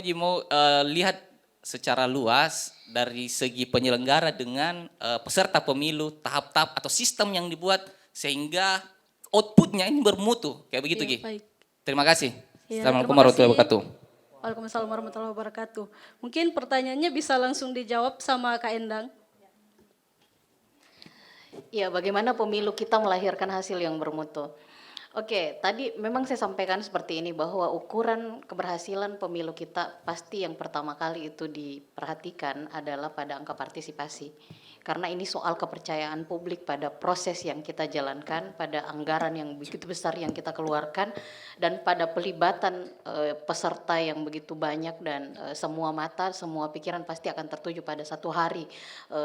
lihat secara luas dari segi penyelenggara dengan peserta pemilu, tahap-tahap atau sistem yang dibuat sehingga outputnya ini bermutu. Kayak begitu, Ki. Terima kasih. Assalamualaikum warahmatullahi wabarakatuh. Waalaikumsalam warahmatullahi wabarakatuh. Mungkin pertanyaannya bisa langsung dijawab sama Kak Endang. Ya, bagaimana pemilu kita melahirkan hasil yang bermutu. Oke, tadi memang saya sampaikan seperti ini bahwa ukuran keberhasilan pemilu kita pasti yang pertama kali itu diperhatikan adalah pada angka partisipasi. Karena ini soal kepercayaan publik pada proses yang kita jalankan, pada anggaran yang begitu besar yang kita keluarkan, dan pada pelibatan peserta yang begitu banyak dan semua mata, semua pikiran pasti akan tertuju pada satu hari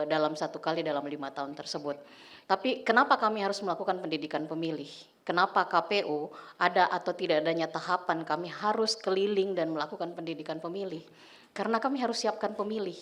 dalam satu kali dalam 5 tahun tersebut. Tapi kenapa kami harus melakukan pendidikan pemilih? Kenapa KPU ada atau tidak adanya tahapan kami harus keliling dan melakukan pendidikan pemilih? Karena kami harus siapkan pemilih.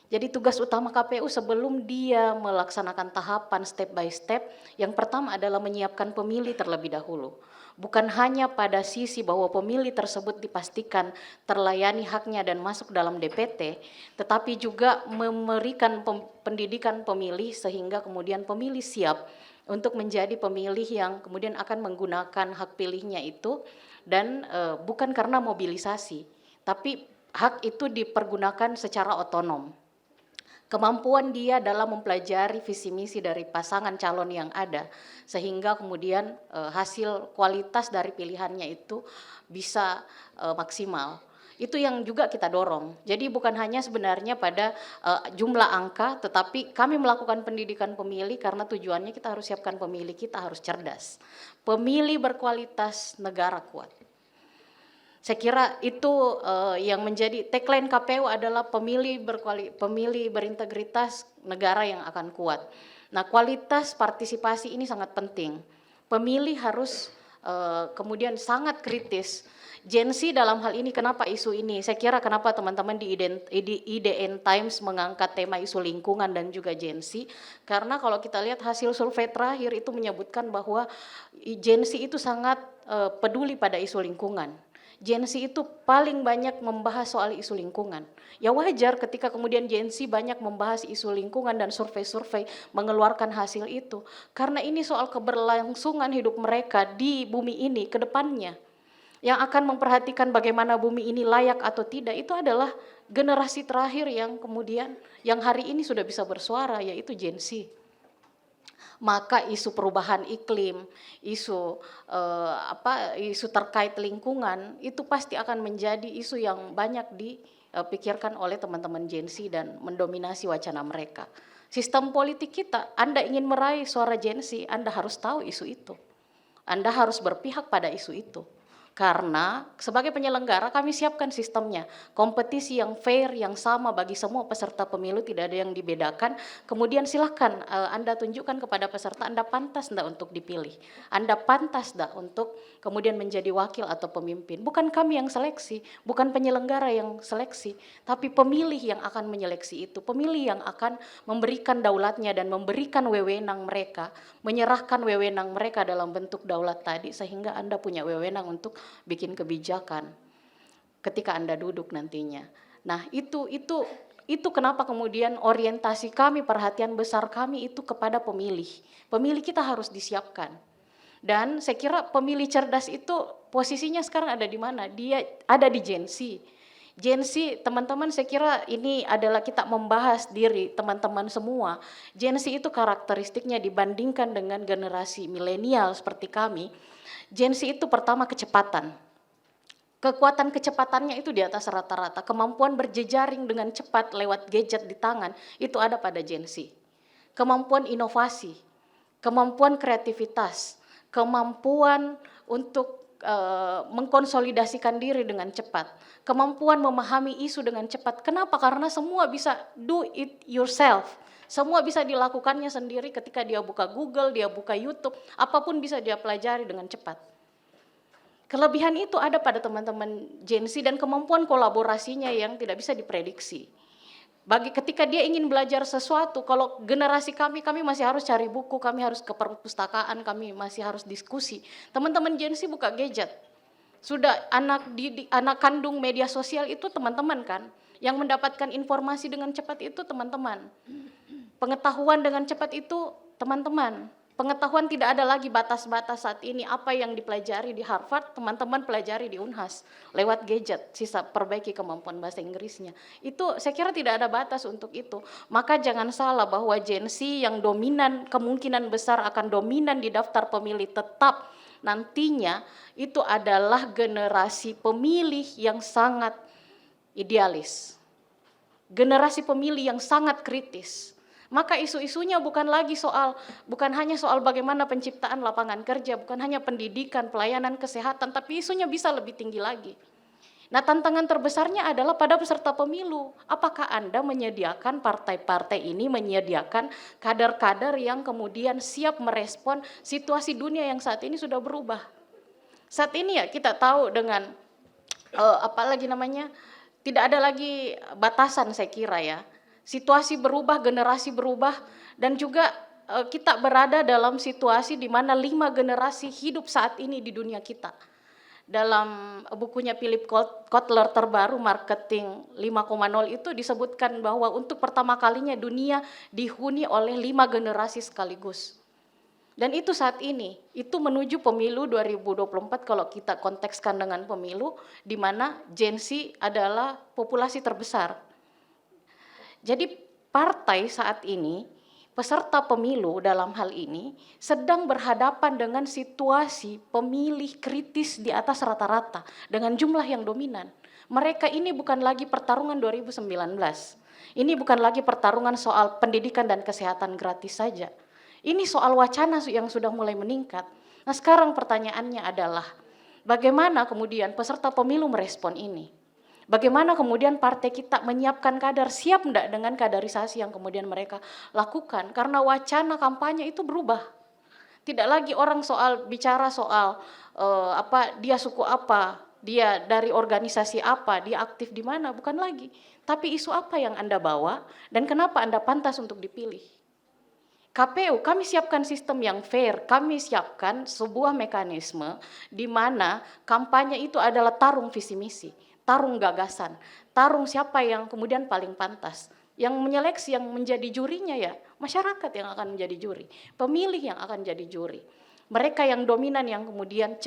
Jadi tugas utama KPU sebelum dia melaksanakan tahapan step by step, yang pertama adalah menyiapkan pemilih terlebih dahulu. Bukan hanya pada sisi bahwa pemilih tersebut dipastikan terlayani haknya dan masuk dalam DPT, tetapi juga memberikan pendidikan pemilih sehingga kemudian pemilih siap untuk menjadi pemilih yang kemudian akan menggunakan hak pilihnya itu, dan bukan karena mobilisasi, tapi hak itu dipergunakan secara otonom. Kemampuan dia dalam mempelajari visi misi dari pasangan calon yang ada, sehingga kemudian hasil kualitas dari pilihannya itu bisa maksimal. Itu yang juga kita dorong. Jadi bukan hanya sebenarnya pada jumlah angka, tetapi kami melakukan pendidikan pemilih karena tujuannya kita harus siapkan pemilih, kita harus cerdas. Pemilih berkualitas, negara kuat. Saya kira itu yang menjadi tagline KPU adalah pemilih berintegritas, negara yang akan kuat. Nah, kualitas partisipasi ini sangat penting. Pemilih harus kemudian sangat kritis. Gen Z dalam hal ini, kenapa isu ini? Saya kira kenapa teman-teman di IDN Times mengangkat tema isu lingkungan dan juga Gen Z, karena kalau kita lihat hasil survei terakhir itu menyebutkan bahwa Gen Z itu sangat peduli pada isu lingkungan. Gen Z itu paling banyak membahas soal isu lingkungan. Ya wajar ketika kemudian Gen Z banyak membahas isu lingkungan dan survei-survei mengeluarkan hasil itu. Karena ini soal keberlangsungan hidup mereka di bumi ini ke depannya. Yang akan memperhatikan bagaimana bumi ini layak atau tidak, itu adalah generasi terakhir yang kemudian yang hari ini sudah bisa bersuara, yaitu Gen Z. Maka isu perubahan iklim, isu terkait lingkungan itu pasti akan menjadi isu yang banyak dipikirkan oleh teman-teman Gen Z dan mendominasi wacana mereka. Sistem politik kita, Anda ingin meraih suara Gen Z, Anda harus tahu isu itu. Anda harus berpihak pada isu itu. Karena sebagai penyelenggara kami siapkan sistemnya, kompetisi yang fair, yang sama bagi semua peserta pemilu, tidak ada yang dibedakan. Kemudian silahkan Anda tunjukkan kepada peserta Anda pantas enggak untuk dipilih, Anda pantas enggak untuk kemudian menjadi wakil atau pemimpin. Bukan kami yang seleksi, bukan penyelenggara yang seleksi, tapi pemilih yang akan menyeleksi itu, pemilih yang akan memberikan daulatnya dan memberikan wewenang mereka, menyerahkan wewenang mereka dalam bentuk daulat tadi, sehingga Anda punya wewenang untuk bikin kebijakan ketika Anda duduk nantinya. Nah, itu kenapa kemudian orientasi kami, perhatian besar kami itu kepada pemilih. Pemilih kita harus disiapkan. Dan saya kira pemilih cerdas itu posisinya sekarang ada di mana? Dia ada di Gen Z. Gen Z, teman-teman, saya kira ini adalah kita membahas diri teman-teman semua. Gen Z itu karakteristiknya dibandingkan dengan generasi milenial seperti kami. Gen Z itu pertama kecepatan. Kekuatan kecepatannya itu di atas rata-rata. Kemampuan berjejaring dengan cepat lewat gadget di tangan itu ada pada Gen Z. Kemampuan inovasi, kemampuan kreativitas, kemampuan untuk mengkonsolidasikan diri dengan cepat, kemampuan memahami isu dengan cepat. Kenapa? Karena semua bisa do it yourself. Semua bisa dilakukannya sendiri ketika dia buka Google, dia buka YouTube, apapun bisa dia pelajari dengan cepat. Kelebihan itu ada pada teman-teman Gen Z dan kemampuan kolaborasinya yang tidak bisa diprediksi. Ketika dia ingin belajar sesuatu, kalau generasi kami masih harus cari buku, kami harus ke perpustakaan, kami masih harus diskusi. Teman-teman Gen Z buka gadget. Sudah anak kandung media sosial itu teman-teman kan, yang mendapatkan informasi dengan cepat itu teman-teman. Pengetahuan dengan cepat itu teman-teman. Pengetahuan tidak ada lagi batas-batas saat ini. Apa yang dipelajari di Harvard, teman-teman pelajari di Unhas lewat gadget, sisa perbaiki kemampuan bahasa Inggrisnya. Itu saya kira tidak ada batas untuk itu. Maka jangan salah bahwa Gen Z yang dominan, kemungkinan besar akan dominan di daftar pemilih tetap nantinya itu adalah generasi pemilih yang sangat idealis. Generasi pemilih yang sangat kritis. Maka isu-isunya bukan hanya soal bagaimana penciptaan lapangan kerja, bukan hanya pendidikan, pelayanan kesehatan, tapi isunya bisa lebih tinggi lagi. Nah, tantangan terbesarnya adalah pada peserta pemilu. Apakah Anda menyediakan partai-partai ini, menyediakan kader-kader yang kemudian siap merespon situasi dunia yang saat ini sudah berubah. Saat ini ya kita tahu dengan tidak ada lagi batasan saya kira ya. Situasi berubah, generasi berubah, dan juga kita berada dalam situasi di mana 5 generasi hidup saat ini di dunia kita. Dalam bukunya Philip Kotler terbaru Marketing 5.0 itu disebutkan bahwa untuk pertama kalinya dunia dihuni oleh 5 generasi sekaligus. Dan itu saat ini, itu menuju pemilu 2024 kalau kita kontekskan dengan pemilu, di mana Gen Z adalah populasi terbesar. Jadi partai saat ini, peserta pemilu dalam hal ini sedang berhadapan dengan situasi pemilih kritis di atas rata-rata dengan jumlah yang dominan. Mereka ini bukan lagi pertarungan 2019. Ini bukan lagi pertarungan soal pendidikan dan kesehatan gratis saja. Ini soal wacana yang sudah mulai meningkat. Nah, sekarang pertanyaannya adalah bagaimana kemudian peserta pemilu merespon ini? Bagaimana kemudian partai kita menyiapkan kader, siap enggak dengan kaderisasi yang kemudian mereka lakukan? Karena wacana kampanye itu berubah. Tidak lagi orang bicara soal dia suku apa, dia dari organisasi apa, dia aktif di mana, bukan lagi. Tapi isu apa yang Anda bawa dan kenapa Anda pantas untuk dipilih? KPU, kami siapkan sistem yang fair, kami siapkan sebuah mekanisme di mana kampanye itu adalah tarung visi misi, tarung gagasan, tarung siapa yang kemudian paling pantas. Yang menyeleksi, yang menjadi jurinya ya masyarakat yang akan menjadi juri, pemilih yang akan jadi juri. Mereka yang dominan yang kemudian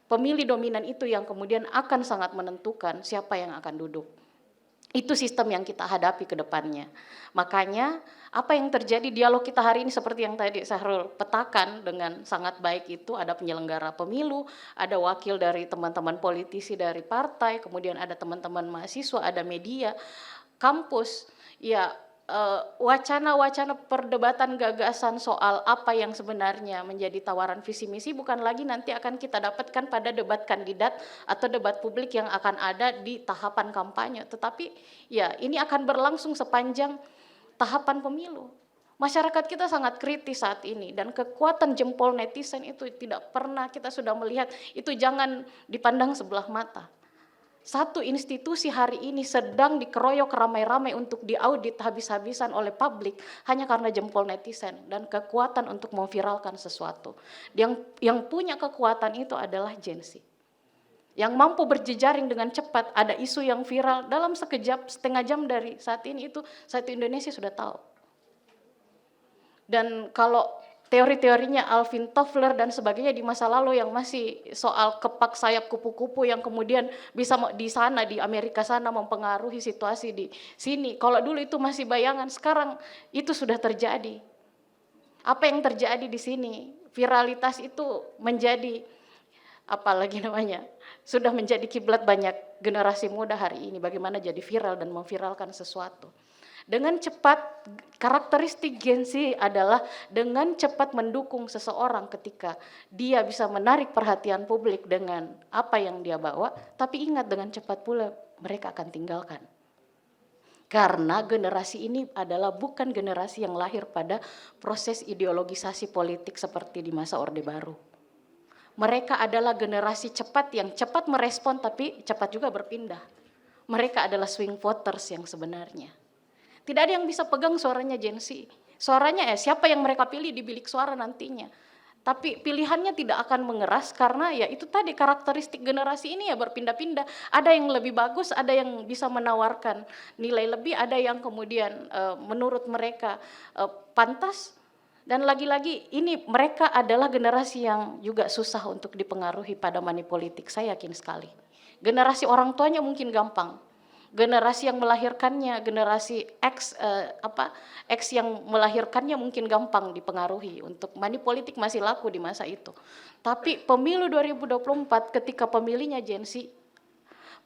pemilih dominan itu yang kemudian akan sangat menentukan siapa yang akan duduk. Itu sistem yang kita hadapi ke depannya. Makanya apa yang terjadi dialog kita hari ini seperti yang tadi Syahrul petakan dengan sangat baik itu ada penyelenggara pemilu, ada wakil dari teman-teman politisi dari partai, kemudian ada teman-teman mahasiswa, ada media, kampus. Ya, wacana-wacana perdebatan gagasan soal apa yang sebenarnya menjadi tawaran visi misi bukan lagi nanti akan kita dapatkan pada debat kandidat atau debat publik yang akan ada di tahapan kampanye, tetapi ya ini akan berlangsung sepanjang tahapan pemilu. Masyarakat kita sangat kritis saat ini dan kekuatan jempol netizen itu tidak pernah kita sudah melihat, itu jangan dipandang sebelah mata. Satu institusi hari ini sedang dikeroyok ramai-ramai untuk diaudit habis-habisan oleh publik hanya karena jempol netizen dan kekuatan untuk memviralkan sesuatu. Yang punya kekuatan itu adalah Gen Z. Yang mampu berjejaring dengan cepat, ada isu yang viral dalam sekejap, setengah jam dari saat ini itu satu Indonesia sudah tahu. Dan kalau teori-teorinya Alvin Toffler dan sebagainya di masa lalu yang masih soal kepak sayap kupu-kupu yang kemudian bisa di sana di Amerika sana mempengaruhi situasi di sini. Kalau dulu itu masih bayangan, sekarang itu sudah terjadi. Apa yang terjadi di sini? Viralitas itu menjadi sudah menjadi kiblat banyak generasi muda hari ini, bagaimana jadi viral dan memviralkan sesuatu. Dengan cepat, karakteristik Gen Z adalah dengan cepat mendukung seseorang ketika dia bisa menarik perhatian publik dengan apa yang dia bawa, tapi ingat dengan cepat pula mereka akan tinggalkan. Karena generasi ini adalah bukan generasi yang lahir pada proses ideologisasi politik seperti di masa Orde Baru. Mereka adalah generasi cepat yang cepat merespon tapi cepat juga berpindah. Mereka adalah swing voters yang sebenarnya. Tidak ada yang bisa pegang suaranya Gen Z. Suaranya siapa yang mereka pilih di bilik suara nantinya. Tapi pilihannya tidak akan mengeras karena ya itu tadi karakteristik generasi ini ya berpindah-pindah. Ada yang lebih bagus, ada yang bisa menawarkan nilai lebih, ada yang kemudian menurut mereka pantas. Dan lagi-lagi ini mereka adalah generasi yang juga susah untuk dipengaruhi pada money politik, saya yakin sekali. Generasi orang tuanya mungkin gampang. Generasi yang melahirkannya, generasi X yang melahirkannya mungkin gampang dipengaruhi. Untuk money politik masih laku di masa itu. Tapi pemilu 2024 ketika pemilihnya Gen Z,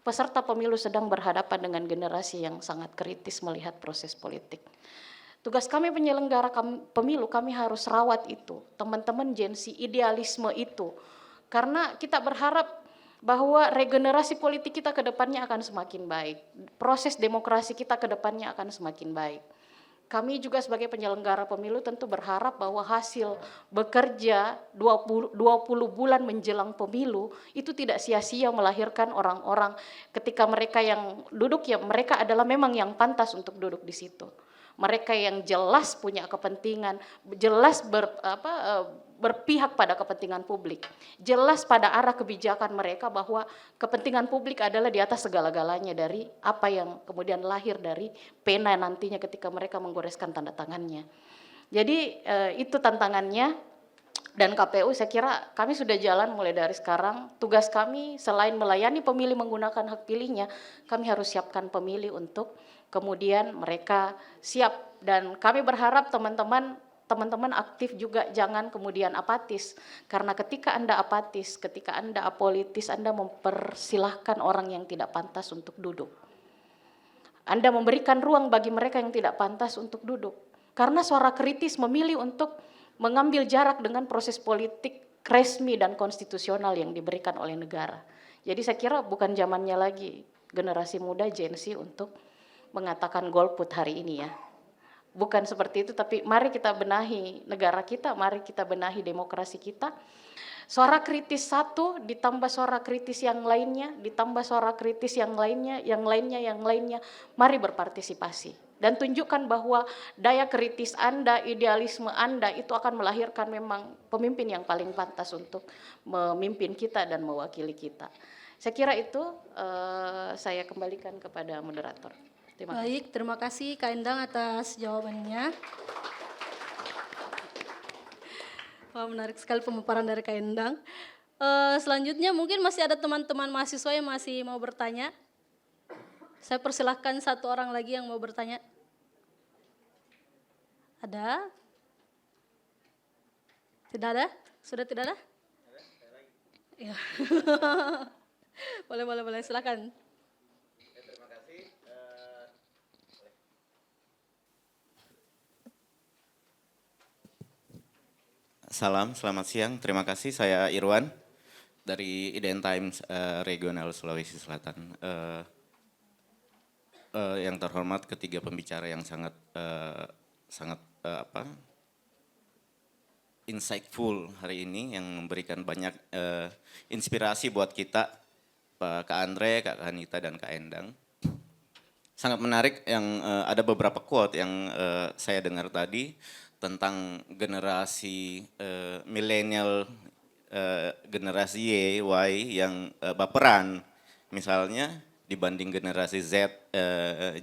peserta pemilu sedang berhadapan dengan generasi yang sangat kritis melihat proses politik. Tugas kami penyelenggara pemilu, kami harus rawat itu, teman-teman Gen Z, idealisme itu. Karena kita berharap bahwa regenerasi politik kita ke depannya akan semakin baik. Proses demokrasi kita ke depannya akan semakin baik. Kami juga sebagai penyelenggara pemilu tentu berharap bahwa hasil bekerja 20 bulan menjelang pemilu itu tidak sia-sia melahirkan orang-orang ketika mereka yang duduk ya mereka adalah memang yang pantas untuk duduk di situ. Mereka yang jelas punya kepentingan, jelas berpihak pada kepentingan publik, jelas pada arah kebijakan mereka bahwa kepentingan publik adalah di atas segala-galanya dari apa yang kemudian lahir dari pena nantinya ketika mereka menggoreskan tanda tangannya. Jadi itu tantangannya. Dan KPU saya kira kami sudah jalan mulai dari sekarang. Tugas kami selain melayani pemilih menggunakan hak pilihnya, kami harus siapkan pemilih untuk kemudian mereka siap. Dan kami berharap teman-teman aktif juga jangan kemudian apatis. Karena ketika Anda apatis, ketika Anda apolitis, Anda mempersilahkan orang yang tidak pantas untuk duduk. Anda memberikan ruang bagi mereka yang tidak pantas untuk duduk. Karena suara kritis memilih untuk mengambil jarak dengan proses politik resmi dan konstitusional yang diberikan oleh negara. Jadi saya kira bukan zamannya lagi generasi muda Gen Z untuk mengatakan golput hari ini ya. Bukan seperti itu, tapi mari kita benahi negara kita, mari kita benahi demokrasi kita. Suara kritis satu, ditambah suara kritis yang lainnya, ditambah suara kritis yang lainnya, mari berpartisipasi. Dan tunjukkan bahwa daya kritis Anda, idealisme Anda itu akan melahirkan memang pemimpin yang paling pantas untuk memimpin kita dan mewakili kita. Saya kira itu saya kembalikan kepada moderator. Terima kasih. Baik, terima kasih Kak Endang atas jawabannya. Wah, menarik sekali pemaparan dari Kak Endang. Selanjutnya mungkin masih ada teman-teman mahasiswa yang masih mau bertanya. Saya persilahkan satu orang lagi yang mau bertanya. Ada? Tidak ada? Sudah tidak ada? Ya. Boleh, silakan. Terima kasih. Selamat siang. Terima kasih. Saya Irwan dari IDN Times Regional Sulawesi Selatan. Yang terhormat ketiga pembicara yang sangat insightful hari ini yang memberikan banyak inspirasi buat kita, Kak Andre, Kak Hanita, dan Kak Endang. Sangat menarik yang ada beberapa quote yang saya dengar tadi tentang generasi milenial, generasi Y yang baperan misalnya dibanding generasi Z,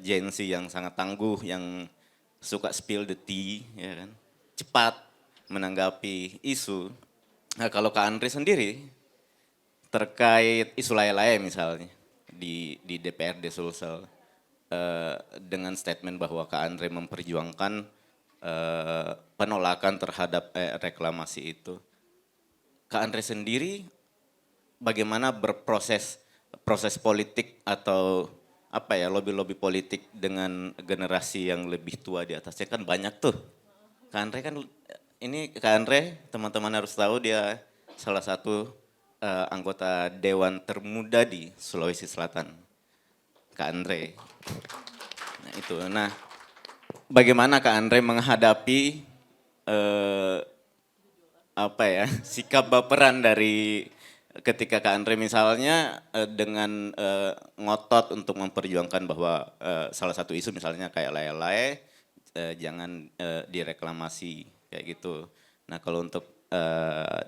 Gen Z yang sangat tangguh, yang suka spill the tea, ya kan, cepat menanggapi isu. Nah, kalau Kak Andre sendiri terkait isu lain-lain misalnya di DPRD Sulsel dengan statement bahwa Kak Andre memperjuangkan penolakan terhadap reklamasi itu. Kak Andre sendiri bagaimana proses politik atau lobby politik dengan generasi yang lebih tua di atasnya kan banyak tuh. Kak Andre teman-teman harus tahu dia salah satu anggota dewan termuda di Sulawesi Selatan. Kak Andre. Nah itu. Nah, bagaimana Kak Andre menghadapi sikap baperan dari ketika Kak Andre misalnya dengan ngotot untuk memperjuangkan bahwa salah satu isu misalnya kayak lae-lae jangan direklamasi kayak gitu. Nah kalau untuk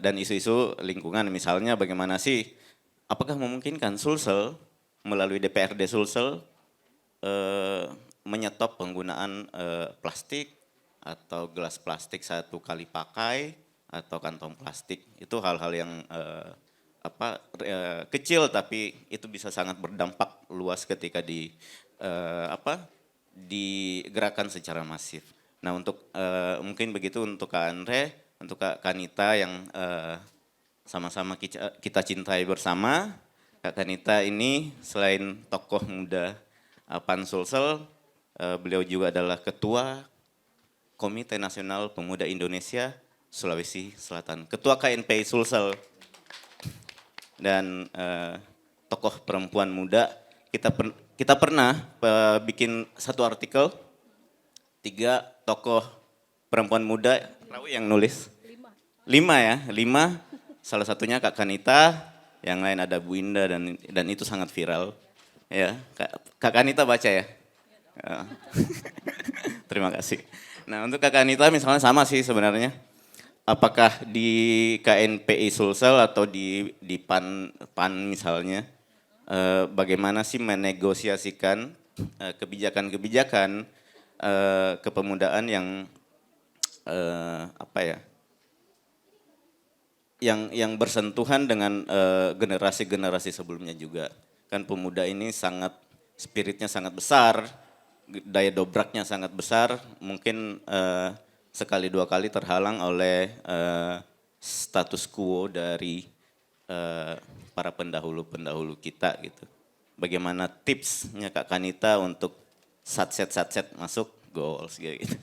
dan isu-isu lingkungan misalnya bagaimana sih, apakah memungkinkan Sulsel melalui DPRD Sulsel menyetop penggunaan plastik atau gelas plastik satu kali pakai atau kantong plastik. Itu hal-hal yang kecil tapi itu bisa sangat berdampak luas ketika digerakkan secara masif. Nah untuk mungkin begitu untuk Kak Andre, untuk Kak Kanita yang sama-sama kita cintai bersama. Kak Kanita ini selain tokoh muda PAN Sulsel, beliau juga adalah Ketua Komite Nasional Pemuda Indonesia Sulawesi Selatan, Ketua KNPI Sulsel, dan tokoh perempuan muda. Kita pernah bikin satu artikel, 3 tokoh perempuan muda, Rawi yang nulis? 5 ya, 5. Salah satunya Kak Kanita, yang lain ada Bu Indah dan itu sangat viral. Ya, Kak Kanita baca ya? Terima kasih. Nah untuk Kak Kanita misalnya sama sih sebenarnya. Apakah di KNPI Sulsel atau di PAN misalnya, bagaimana sih menegosiasikan kebijakan-kebijakan kepemudaan yang yang bersentuhan dengan generasi-generasi sebelumnya juga. Kan pemuda ini spiritnya sangat besar, daya dobraknya sangat besar, mungkin sekali 2 kali terhalang oleh status quo dari para pendahulu-pendahulu kita gitu. Bagaimana tipsnya Kak Kanita untuk satset masuk goals gitu.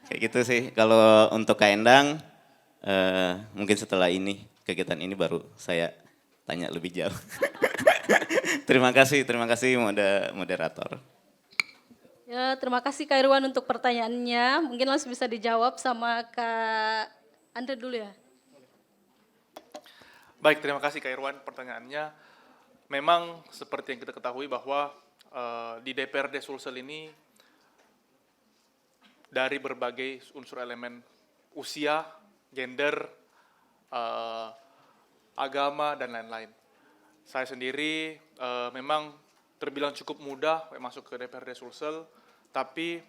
Kayak gitu sih. Kalau untuk Kak Endang, mungkin setelah ini, kegiatan ini baru saya tanya lebih jauh. Terima kasih moderator. Ya, terima kasih Kak Irwan untuk pertanyaannya. Mungkin langsung bisa dijawab sama Kak Andre dulu ya. Baik, terima kasih Kak Irwan pertanyaannya. Memang seperti yang kita ketahui bahwa di DPRD Sulsel ini dari berbagai unsur elemen usia, gender, agama, dan lain-lain. Saya sendiri memang terbilang cukup muda masuk ke DPRD Sulsel, tapi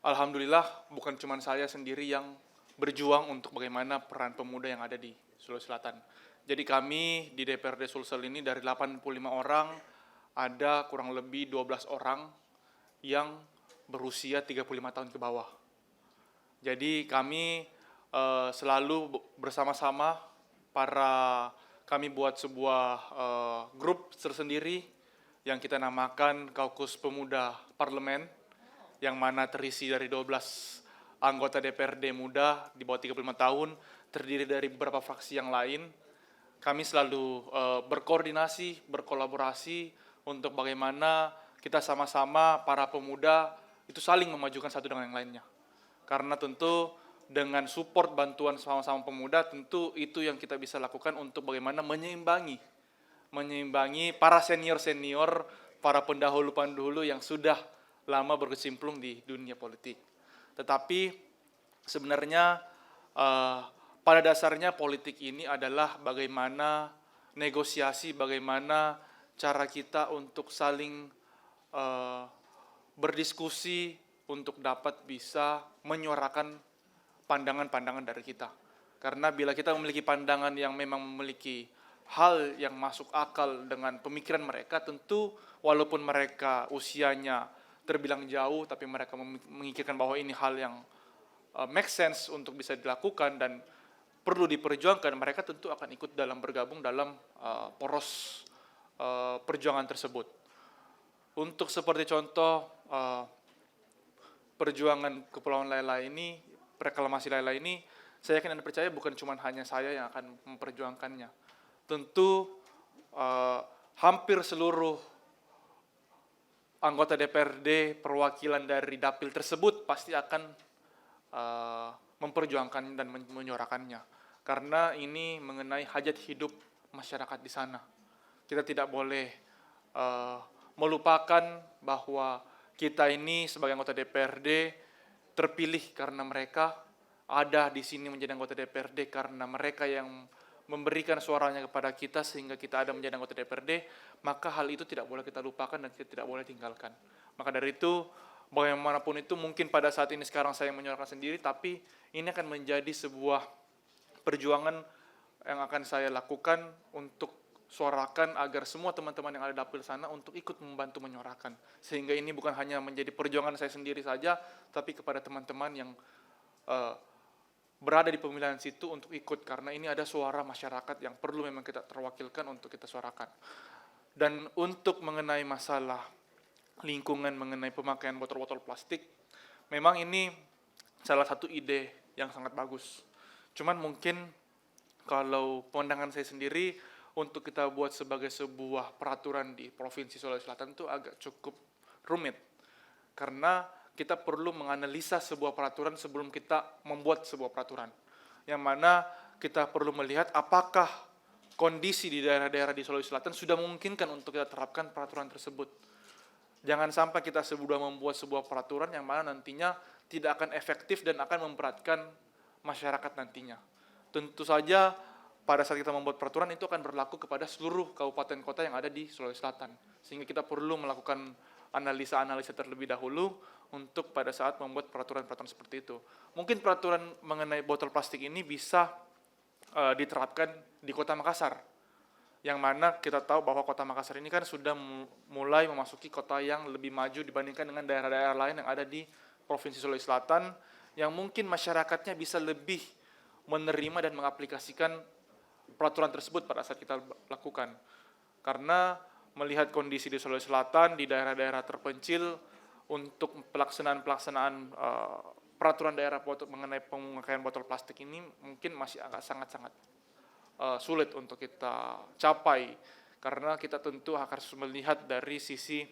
alhamdulillah bukan cuma saya sendiri yang berjuang untuk bagaimana peran pemuda yang ada di Sulawesi Selatan. Jadi kami di DPRD Sulsel ini dari 85 orang, ada kurang lebih 12 orang yang berusia 35 tahun ke bawah. Jadi kami selalu bersama-sama kami buat sebuah grup tersendiri yang kita namakan Kaukus Pemuda Parlemen, yang mana terisi dari 12 anggota DPRD muda di bawah 35 tahun, terdiri dari beberapa fraksi yang lain. Kami selalu berkoordinasi, berkolaborasi untuk bagaimana kita sama-sama para pemuda itu saling memajukan satu dengan yang lainnya. Karena tentu dengan support bantuan sama-sama pemuda, tentu itu yang kita bisa lakukan untuk bagaimana menyeimbangi para senior-senior, para pendahulu-pendahulu yang sudah lama berkecimpung di dunia politik. Tetapi sebenarnya pada dasarnya politik ini adalah bagaimana negosiasi, bagaimana cara kita untuk saling berdiskusi untuk dapat bisa menyuarakan pandangan-pandangan dari kita. Karena bila kita memiliki pandangan yang memang memiliki hal yang masuk akal dengan pemikiran mereka, tentu walaupun mereka usianya terbilang jauh, tapi mereka memikirkan bahwa ini hal yang make sense untuk bisa dilakukan dan perlu diperjuangkan, mereka tentu akan ikut bergabung dalam poros perjuangan tersebut. Untuk seperti contoh perjuangan Kepulauan Lailah ini, reklamasi Lailah ini, saya yakin dan percaya bukan cuma hanya saya yang akan memperjuangkannya. Tentu hampir seluruh anggota DPRD perwakilan dari dapil tersebut pasti akan memperjuangkan dan menyuarakannya. Karena ini mengenai hajat hidup masyarakat di sana. Kita tidak boleh melupakan bahwa kita ini sebagai anggota DPRD terpilih karena mereka ada di sini menjadi anggota DPRD karena mereka yang memberikan suaranya kepada kita sehingga kita ada menjadi anggota DPRD, maka hal itu tidak boleh kita lupakan dan kita tidak boleh tinggalkan. Maka dari itu bagaimanapun itu mungkin pada saat ini sekarang saya menyuarakan sendiri, tapi ini akan menjadi sebuah perjuangan yang akan saya lakukan untuk suarakan agar semua teman-teman yang ada di dapil sana untuk ikut membantu menyuarakan. Sehingga ini bukan hanya menjadi perjuangan saya sendiri saja, tapi kepada teman-teman yang berada di pemilihan situ untuk ikut, karena ini ada suara masyarakat yang perlu memang kita terwakilkan untuk kita suarakan. Dan untuk mengenai masalah lingkungan, mengenai pemakaian botol-botol plastik, memang ini salah satu ide yang sangat bagus. Cuman mungkin kalau pandangan saya sendiri, untuk kita buat sebagai sebuah peraturan di Provinsi Sulawesi Selatan itu agak cukup rumit. Karena kita perlu menganalisa sebuah peraturan sebelum kita membuat sebuah peraturan. Yang mana kita perlu melihat apakah kondisi di daerah-daerah di Sulawesi Selatan sudah memungkinkan untuk kita terapkan peraturan tersebut. Jangan sampai kita sudah membuat sebuah peraturan yang mana nantinya tidak akan efektif dan akan memberatkan masyarakat nantinya. Tentu saja pada saat kita membuat peraturan itu akan berlaku kepada seluruh kabupaten kota yang ada di Sulawesi Selatan. Sehingga kita perlu melakukan analisa-analisa terlebih dahulu untuk pada saat membuat peraturan-peraturan seperti itu. Mungkin peraturan mengenai botol plastik ini bisa diterapkan di Kota Makassar, yang mana kita tahu bahwa Kota Makassar ini kan sudah mulai memasuki kota yang lebih maju dibandingkan dengan daerah-daerah lain yang ada di Provinsi Sulawesi Selatan, yang mungkin masyarakatnya bisa lebih menerima dan mengaplikasikan peraturan tersebut pada saat kita lakukan. Karena melihat kondisi di Sulawesi Selatan, di daerah-daerah terpencil, untuk pelaksanaan peraturan daerah mengenai pemakaian botol plastik ini mungkin masih agak sangat-sangat sulit untuk kita capai, karena kita tentu harus melihat dari sisi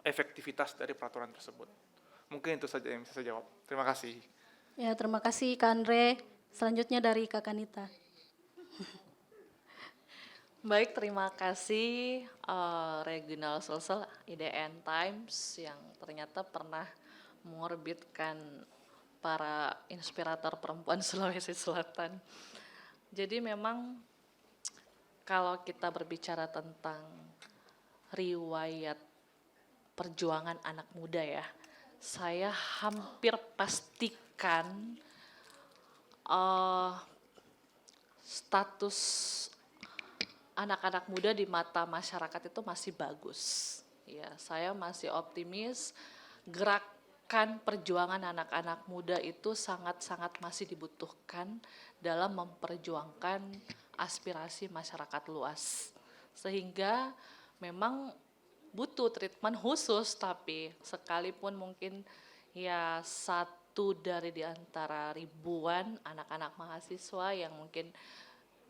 efektivitas dari peraturan tersebut. Mungkin itu saja yang bisa saya jawab. Terima kasih. Ya, terima kasih Kak Andre. Selanjutnya dari Kak Kanita. Baik, terima kasih Regional Sulsel IDN Times yang ternyata pernah mengorbitkan para inspirator perempuan Sulawesi Selatan. Jadi memang kalau kita berbicara tentang riwayat perjuangan anak muda ya, saya hampir pastikan status anak-anak muda di mata masyarakat itu masih bagus. Ya, saya masih optimis gerakan perjuangan anak-anak muda itu sangat-sangat masih dibutuhkan dalam memperjuangkan aspirasi masyarakat luas. Sehingga memang butuh treatment khusus, tapi sekalipun mungkin ya satu dari di antara ribuan anak-anak mahasiswa yang mungkin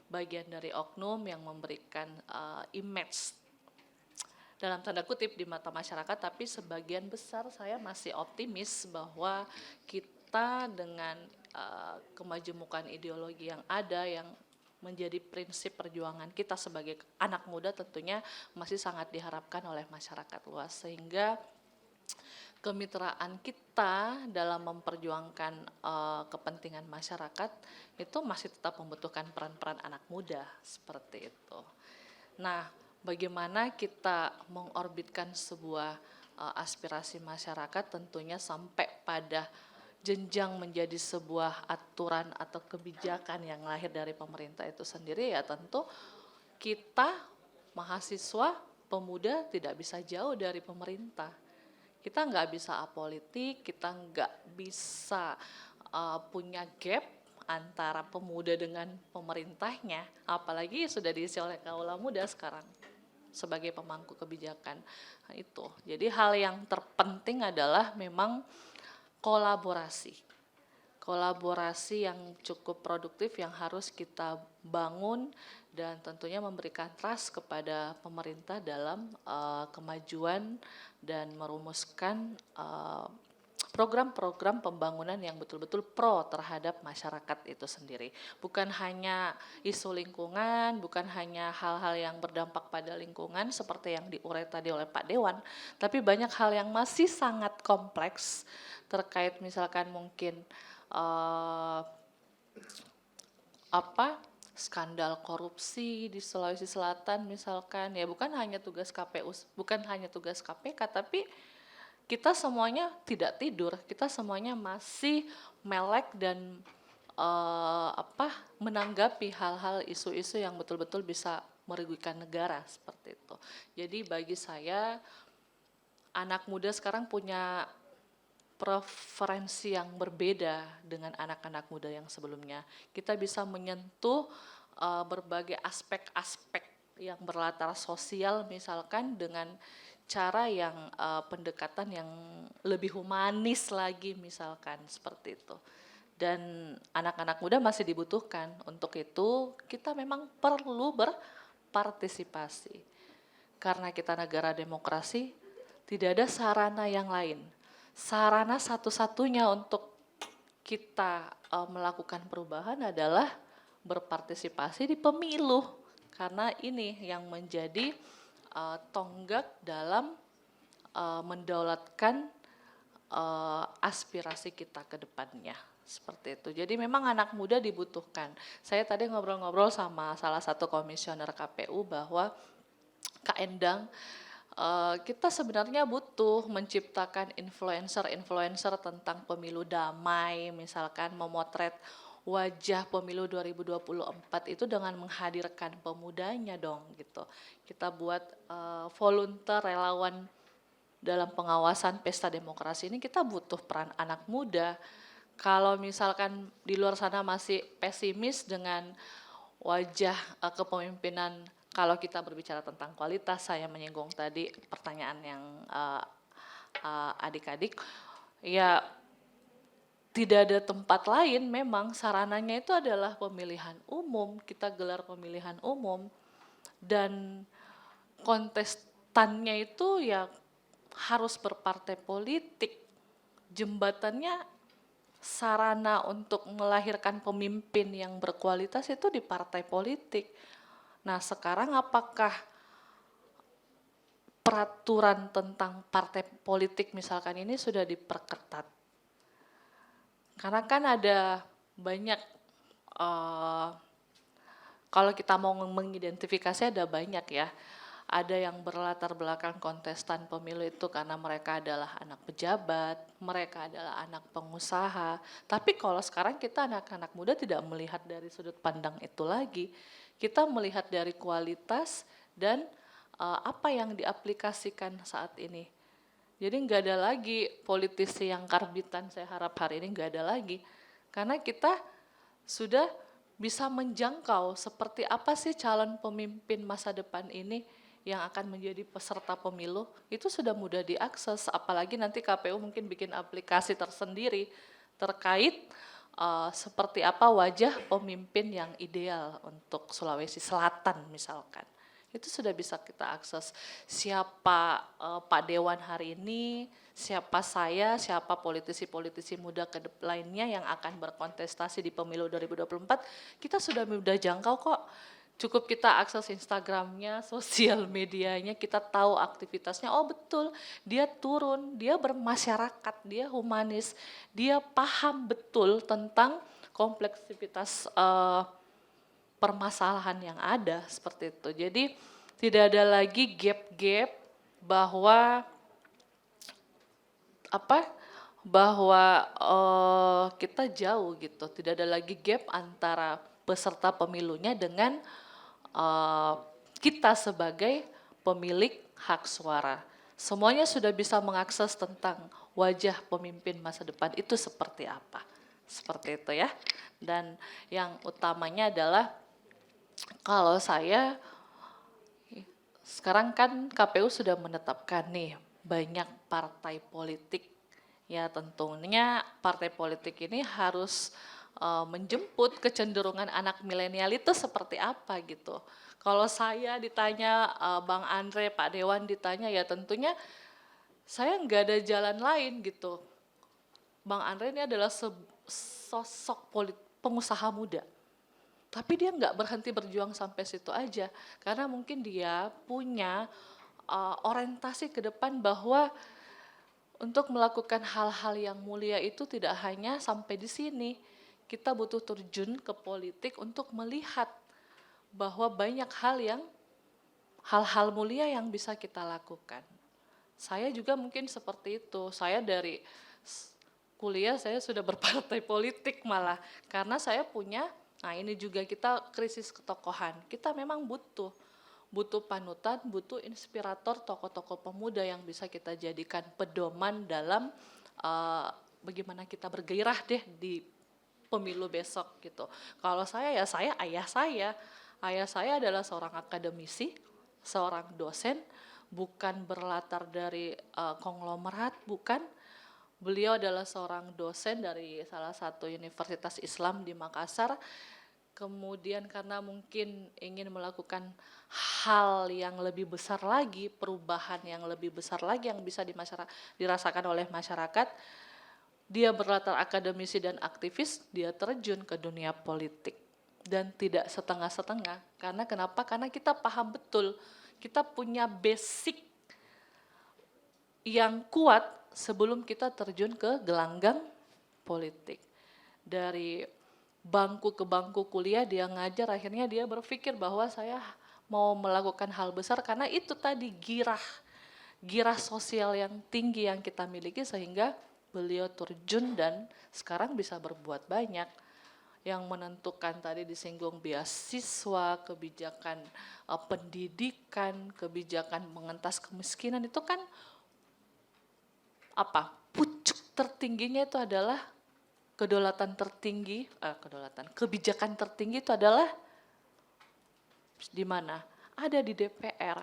bagian dari oknum yang memberikan image dalam tanda kutip di mata masyarakat, tapi sebagian besar saya masih optimis bahwa kita dengan kemajemukan ideologi yang ada, yang menjadi prinsip perjuangan kita sebagai anak muda tentunya masih sangat diharapkan oleh masyarakat luas, sehingga kemitraan kita dalam memperjuangkan kepentingan masyarakat itu masih tetap membutuhkan peran-peran anak muda seperti itu. Nah, bagaimana kita mengorbitkan sebuah aspirasi masyarakat tentunya sampai pada jenjang menjadi sebuah aturan atau kebijakan yang lahir dari pemerintah itu sendiri, ya tentu kita mahasiswa pemuda tidak bisa jauh dari pemerintah. Kita nggak bisa apolitik, kita nggak bisa punya gap antara pemuda dengan pemerintahnya, apalagi sudah diisi oleh kaula muda sekarang sebagai pemangku kebijakan. Nah, itu. Jadi hal yang terpenting adalah memang kolaborasi yang cukup produktif yang harus kita bangun dan tentunya memberikan trust kepada pemerintah dalam kemajuan dan merumuskan program-program pembangunan yang betul-betul pro terhadap masyarakat itu sendiri. Bukan hanya isu lingkungan, bukan hanya hal-hal yang berdampak pada lingkungan seperti yang diurai tadi oleh Pak Dewan, tapi banyak hal yang masih sangat kompleks terkait misalkan mungkin skandal korupsi di Sulawesi Selatan misalkan, ya bukan hanya tugas KPU, bukan hanya tugas KPK, tapi kita semuanya tidak tidur, kita semuanya masih melek dan menanggapi hal-hal isu-isu yang betul-betul bisa merugikan negara seperti itu. Jadi bagi saya anak muda sekarang punya preferensi yang berbeda dengan anak-anak muda yang sebelumnya. Kita bisa menyentuh berbagai aspek-aspek yang berlatar sosial misalkan dengan cara yang pendekatan yang lebih humanis lagi misalkan seperti itu. Dan anak-anak muda masih dibutuhkan. Untuk itu kita memang perlu berpartisipasi. Karena kita negara demokrasi, tidak ada sarana yang lain. Sarana satu-satunya untuk kita melakukan perubahan adalah berpartisipasi di pemilu. Karena ini yang menjadi tonggak dalam mendaulatkan aspirasi kita ke depannya. Seperti itu. Jadi memang anak muda dibutuhkan. Saya tadi ngobrol-ngobrol sama salah satu komisioner KPU bahwa Kak Endang, kita sebenarnya butuh menciptakan influencer-influencer tentang pemilu damai, misalkan memotret wajah pemilu 2024 itu dengan menghadirkan pemudanya dong gitu. Kita buat volunteer relawan dalam pengawasan pesta demokrasi ini, kita butuh peran anak muda. Kalau misalkan di luar sana masih pesimis dengan wajah kepemimpinan, kalau kita berbicara tentang kualitas, saya menyinggung tadi pertanyaan yang adik-adik, ya tidak ada tempat lain, memang sarananya itu adalah pemilihan umum, kita gelar pemilihan umum, dan kontestannya itu ya harus berpartai politik, jembatannya sarana untuk melahirkan pemimpin yang berkualitas itu di partai politik. Nah sekarang apakah peraturan tentang partai politik misalkan ini sudah diperketat? Karena kan ada banyak, kalau kita mau mengidentifikasi ada banyak ya. Ada yang berlatar belakang kontestan pemilu itu karena mereka adalah anak pejabat, mereka adalah anak pengusaha. Tapi kalau sekarang kita anak-anak muda tidak melihat dari sudut pandang itu lagi. Kita melihat dari kualitas dan apa yang diaplikasikan saat ini. Jadi nggak ada lagi politisi yang karbitan, saya harap hari ini nggak ada lagi. Karena kita sudah bisa menjangkau seperti apa sih calon pemimpin masa depan ini yang akan menjadi peserta pemilu, itu sudah mudah diakses, apalagi nanti KPU mungkin bikin aplikasi tersendiri terkait seperti apa wajah pemimpin yang ideal untuk Sulawesi Selatan misalkan. Itu sudah bisa kita akses. Siapa Pak Dewan hari ini, siapa saya, siapa politisi-politisi muda lainnya yang akan berkontestasi di pemilu 2024, kita sudah mudah jangkau kok. Cukup kita akses Instagramnya, sosial medianya, kita tahu aktivitasnya, oh betul, dia turun, dia bermasyarakat, dia humanis, dia paham betul tentang kompleksitas permasalahan yang ada seperti itu. Jadi tidak ada lagi gap-gap bahwa kita jauh gitu, tidak ada lagi gap antara peserta pemilunya dengan kita sebagai pemilik hak suara. Semuanya sudah bisa mengakses tentang wajah pemimpin masa depan itu seperti apa. Seperti itu ya. Dan yang utamanya adalah kalau saya, sekarang kan KPU sudah menetapkan nih banyak partai politik. Ya tentunya partai politik ini harus menjemput kecenderungan anak milenial itu seperti apa gitu. Kalau saya ditanya, Bang Andre, Pak Dewan ditanya, ya tentunya saya nggak ada jalan lain gitu. Bang Andre ini adalah sosok pengusaha muda. Tapi dia nggak berhenti berjuang sampai situ aja. Karena mungkin dia punya orientasi ke depan bahwa untuk melakukan hal-hal yang mulia itu tidak hanya sampai di sini. Kita butuh terjun ke politik untuk melihat bahwa banyak hal-hal mulia yang bisa kita lakukan. Saya juga mungkin seperti itu. Saya dari kuliah saya sudah berpartai politik malah. Karena saya punya, nah ini juga kita krisis ketokohan. Kita memang butuh panutan, butuh inspirator tokoh-tokoh pemuda yang bisa kita jadikan pedoman dalam bagaimana kita bergairah deh di pemilu besok gitu. Kalau saya ya saya ayah saya. Ayah saya adalah seorang akademisi, seorang dosen, bukan berlatar dari konglomerat, bukan. Beliau adalah seorang dosen dari salah satu universitas Islam di Makassar. Kemudian karena mungkin ingin melakukan hal yang lebih besar lagi, perubahan yang lebih besar lagi yang bisa dirasakan oleh masyarakat, dia berlatar akademisi dan aktivis, dia terjun ke dunia politik. Dan tidak setengah-setengah. Karena kenapa? Karena kita paham betul, kita punya basic yang kuat sebelum kita terjun ke gelanggang politik. Dari bangku ke bangku kuliah dia ngajar, akhirnya dia berpikir bahwa saya mau melakukan hal besar karena itu tadi girah sosial yang tinggi yang kita miliki sehingga beliau terjun dan sekarang bisa berbuat banyak. Yang menentukan tadi disinggung beasiswa, kebijakan pendidikan, kebijakan mengentas kemiskinan itu kan apa? Pucuk tertingginya itu adalah kebijakan tertinggi itu adalah di mana? Ada di DPR.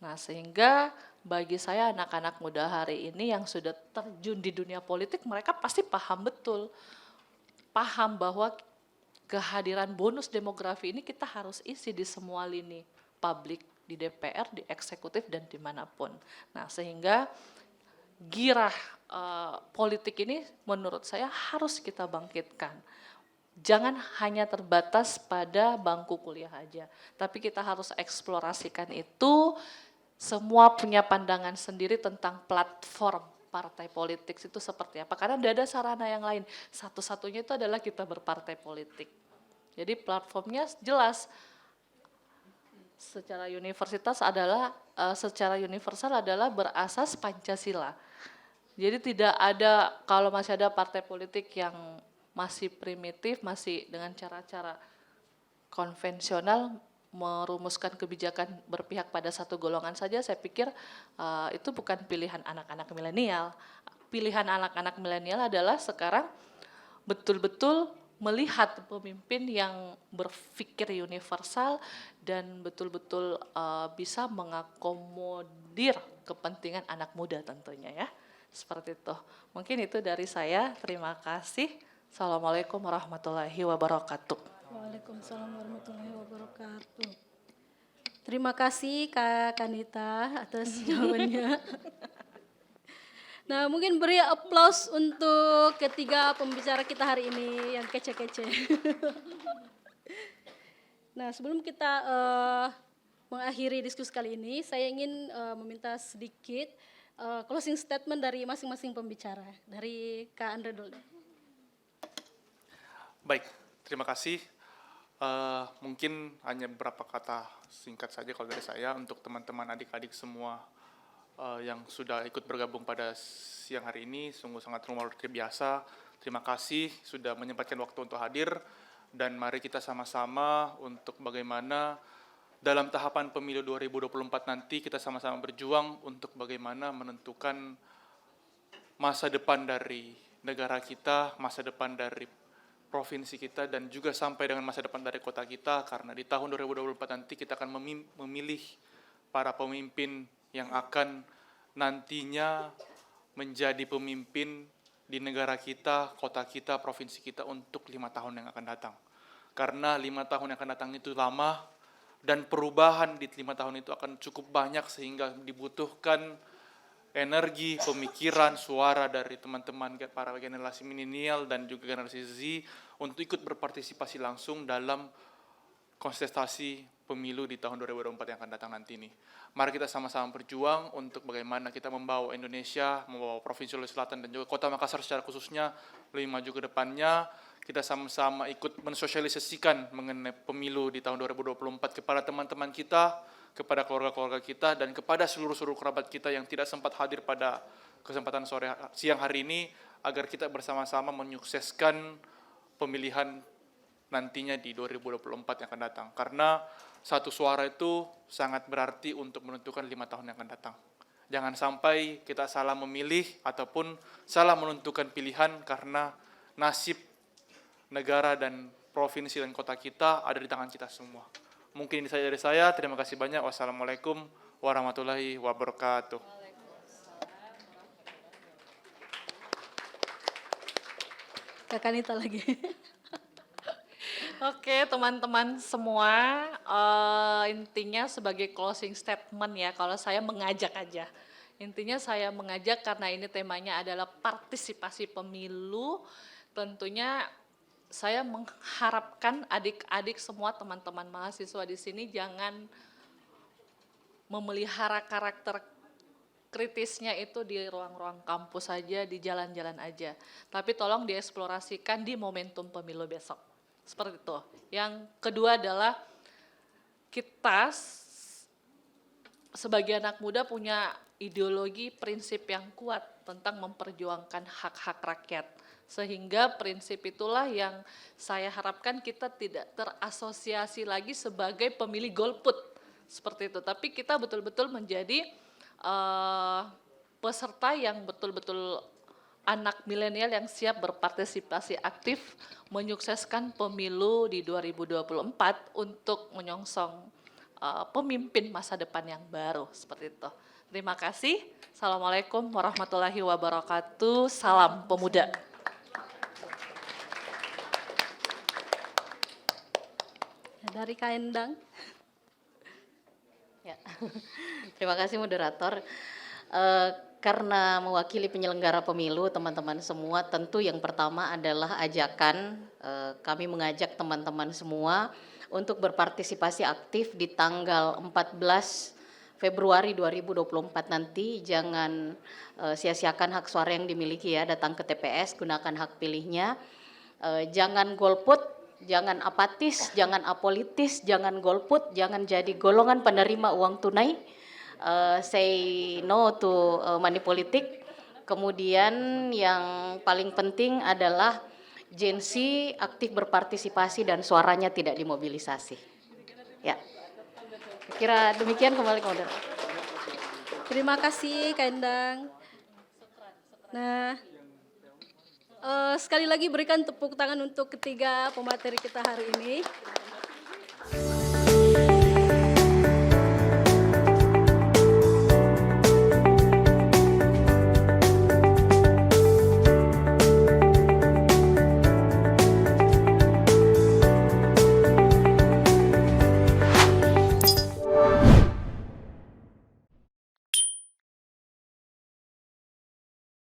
Nah, sehingga bagi saya anak-anak muda hari ini yang sudah terjun di dunia politik, mereka pasti paham betul. Paham bahwa kehadiran bonus demografi ini kita harus isi di semua lini publik, di DPR, di eksekutif, dan dimanapun. Nah, sehingga girah politik ini menurut saya harus kita bangkitkan. Jangan hanya terbatas pada bangku kuliah aja, tapi kita harus eksplorasikan itu. Semua punya pandangan sendiri tentang platform partai politik itu seperti apa. Karena tidak ada sarana yang lain. Satu-satunya itu adalah kita berpartai politik. Jadi platformnya jelas. Secara universal adalah berasas Pancasila. Jadi tidak ada, kalau masih ada partai politik yang masih primitif, masih dengan cara-cara konvensional merumuskan kebijakan berpihak pada satu golongan saja, saya pikir itu bukan pilihan anak-anak milenial. Pilihan anak-anak milenial adalah sekarang betul-betul melihat pemimpin yang berpikir universal dan betul-betul bisa mengakomodir kepentingan anak muda tentunya ya. Seperti itu. Mungkin itu dari saya. Terima kasih. Assalamualaikum warahmatullahi wabarakatuh. Waalaikumsalam warahmatullahi wabarakatuh. Terima kasih Kak Kanita atas jawabannya. Nah, mungkin beri aplaus untuk ketiga pembicara kita hari ini yang kece-kece. Nah, sebelum kita mengakhiri diskusi kali ini, saya ingin meminta sedikit closing statement dari masing-masing pembicara. Dari Kak Andre dulu. Baik, terima kasih. Mungkin hanya beberapa kata singkat saja kalau dari saya untuk teman-teman adik-adik semua yang sudah ikut bergabung pada siang hari ini, sungguh sangat luar biasa. Terima kasih sudah menyempatkan waktu untuk hadir dan mari kita sama-sama untuk bagaimana dalam tahapan pemilu 2024 nanti kita sama-sama berjuang untuk bagaimana menentukan masa depan dari negara kita, masa depan dari provinsi kita dan juga sampai dengan masa depan dari kota kita karena di tahun 2024 nanti kita akan memilih para pemimpin yang akan nantinya menjadi pemimpin di negara kita, kota kita, provinsi kita untuk 5 tahun yang akan datang. Karena 5 tahun yang akan datang itu lama dan perubahan di 5 tahun itu akan cukup banyak sehingga dibutuhkan energi, pemikiran, suara dari teman-teman para generasi milenial dan juga generasi Z untuk ikut berpartisipasi langsung dalam kontestasi pemilu di tahun 2024 yang akan datang nanti ini. Mari kita sama-sama berjuang untuk bagaimana kita membawa Indonesia, membawa Provinsi Sulawesi Selatan dan juga Kota Makassar secara khususnya lebih maju ke depannya. Kita sama-sama ikut mensosialisasikan mengenai pemilu di tahun 2024 kepada teman-teman kita, kepada keluarga-keluarga kita, dan kepada seluruh kerabat kita yang tidak sempat hadir pada kesempatan siang hari ini, agar kita bersama-sama menyukseskan pemilihan nantinya di 2024 yang akan datang. Karena satu suara itu sangat berarti untuk menentukan 5 tahun yang akan datang. Jangan sampai kita salah memilih ataupun salah menentukan pilihan karena nasib negara dan provinsi dan kota kita ada di tangan kita semua. Mungkin ini saja dari saya. Terima kasih banyak. Wassalamualaikum warahmatullahi wabarakatuh. Kak Kanita lagi. Oke, teman-teman semua, intinya sebagai closing statement ya, kalau saya mengajak aja. Intinya saya mengajak karena ini temanya adalah partisipasi pemilu, tentunya saya mengharapkan adik-adik semua teman-teman mahasiswa di sini jangan memelihara karakter kritisnya itu di ruang-ruang kampus saja, di jalan-jalan aja. Tapi tolong dieksplorasikan di momentum pemilu besok. Seperti itu. Yang kedua adalah kita sebagai anak muda punya ideologi prinsip yang kuat tentang memperjuangkan hak-hak rakyat. Sehingga prinsip itulah yang saya harapkan kita tidak terasosiasi lagi sebagai pemilih golput. Seperti itu. Tapi kita betul-betul menjadi peserta yang betul-betul anak milenial yang siap berpartisipasi aktif menyukseskan pemilu di 2024 untuk menyongsong pemimpin masa depan yang baru, seperti itu. Terima kasih. Assalamualaikum warahmatullahi wabarakatuh. Salam pemuda. Dari Kak Endang. Ya. Terima kasih moderator. Karena mewakili penyelenggara pemilu, teman-teman semua, tentu yang pertama adalah ajakan, kami mengajak teman-teman semua untuk berpartisipasi aktif di tanggal 14 Februari 2024 nanti. Jangan sia-siakan hak suara yang dimiliki ya, datang ke TPS, gunakan hak pilihnya. Jangan golput, jangan apatis, jangan apolitis, jangan golput, jangan jadi golongan penerima uang tunai. Say no to money politik. Kemudian yang paling penting adalah Gen Z aktif berpartisipasi dan suaranya tidak dimobilisasi. Ya, kira demikian. Kembali ke moderator. Terima kasih Kak Endang. Nah, sekali lagi berikan tepuk tangan untuk ketiga pemateri kita hari ini.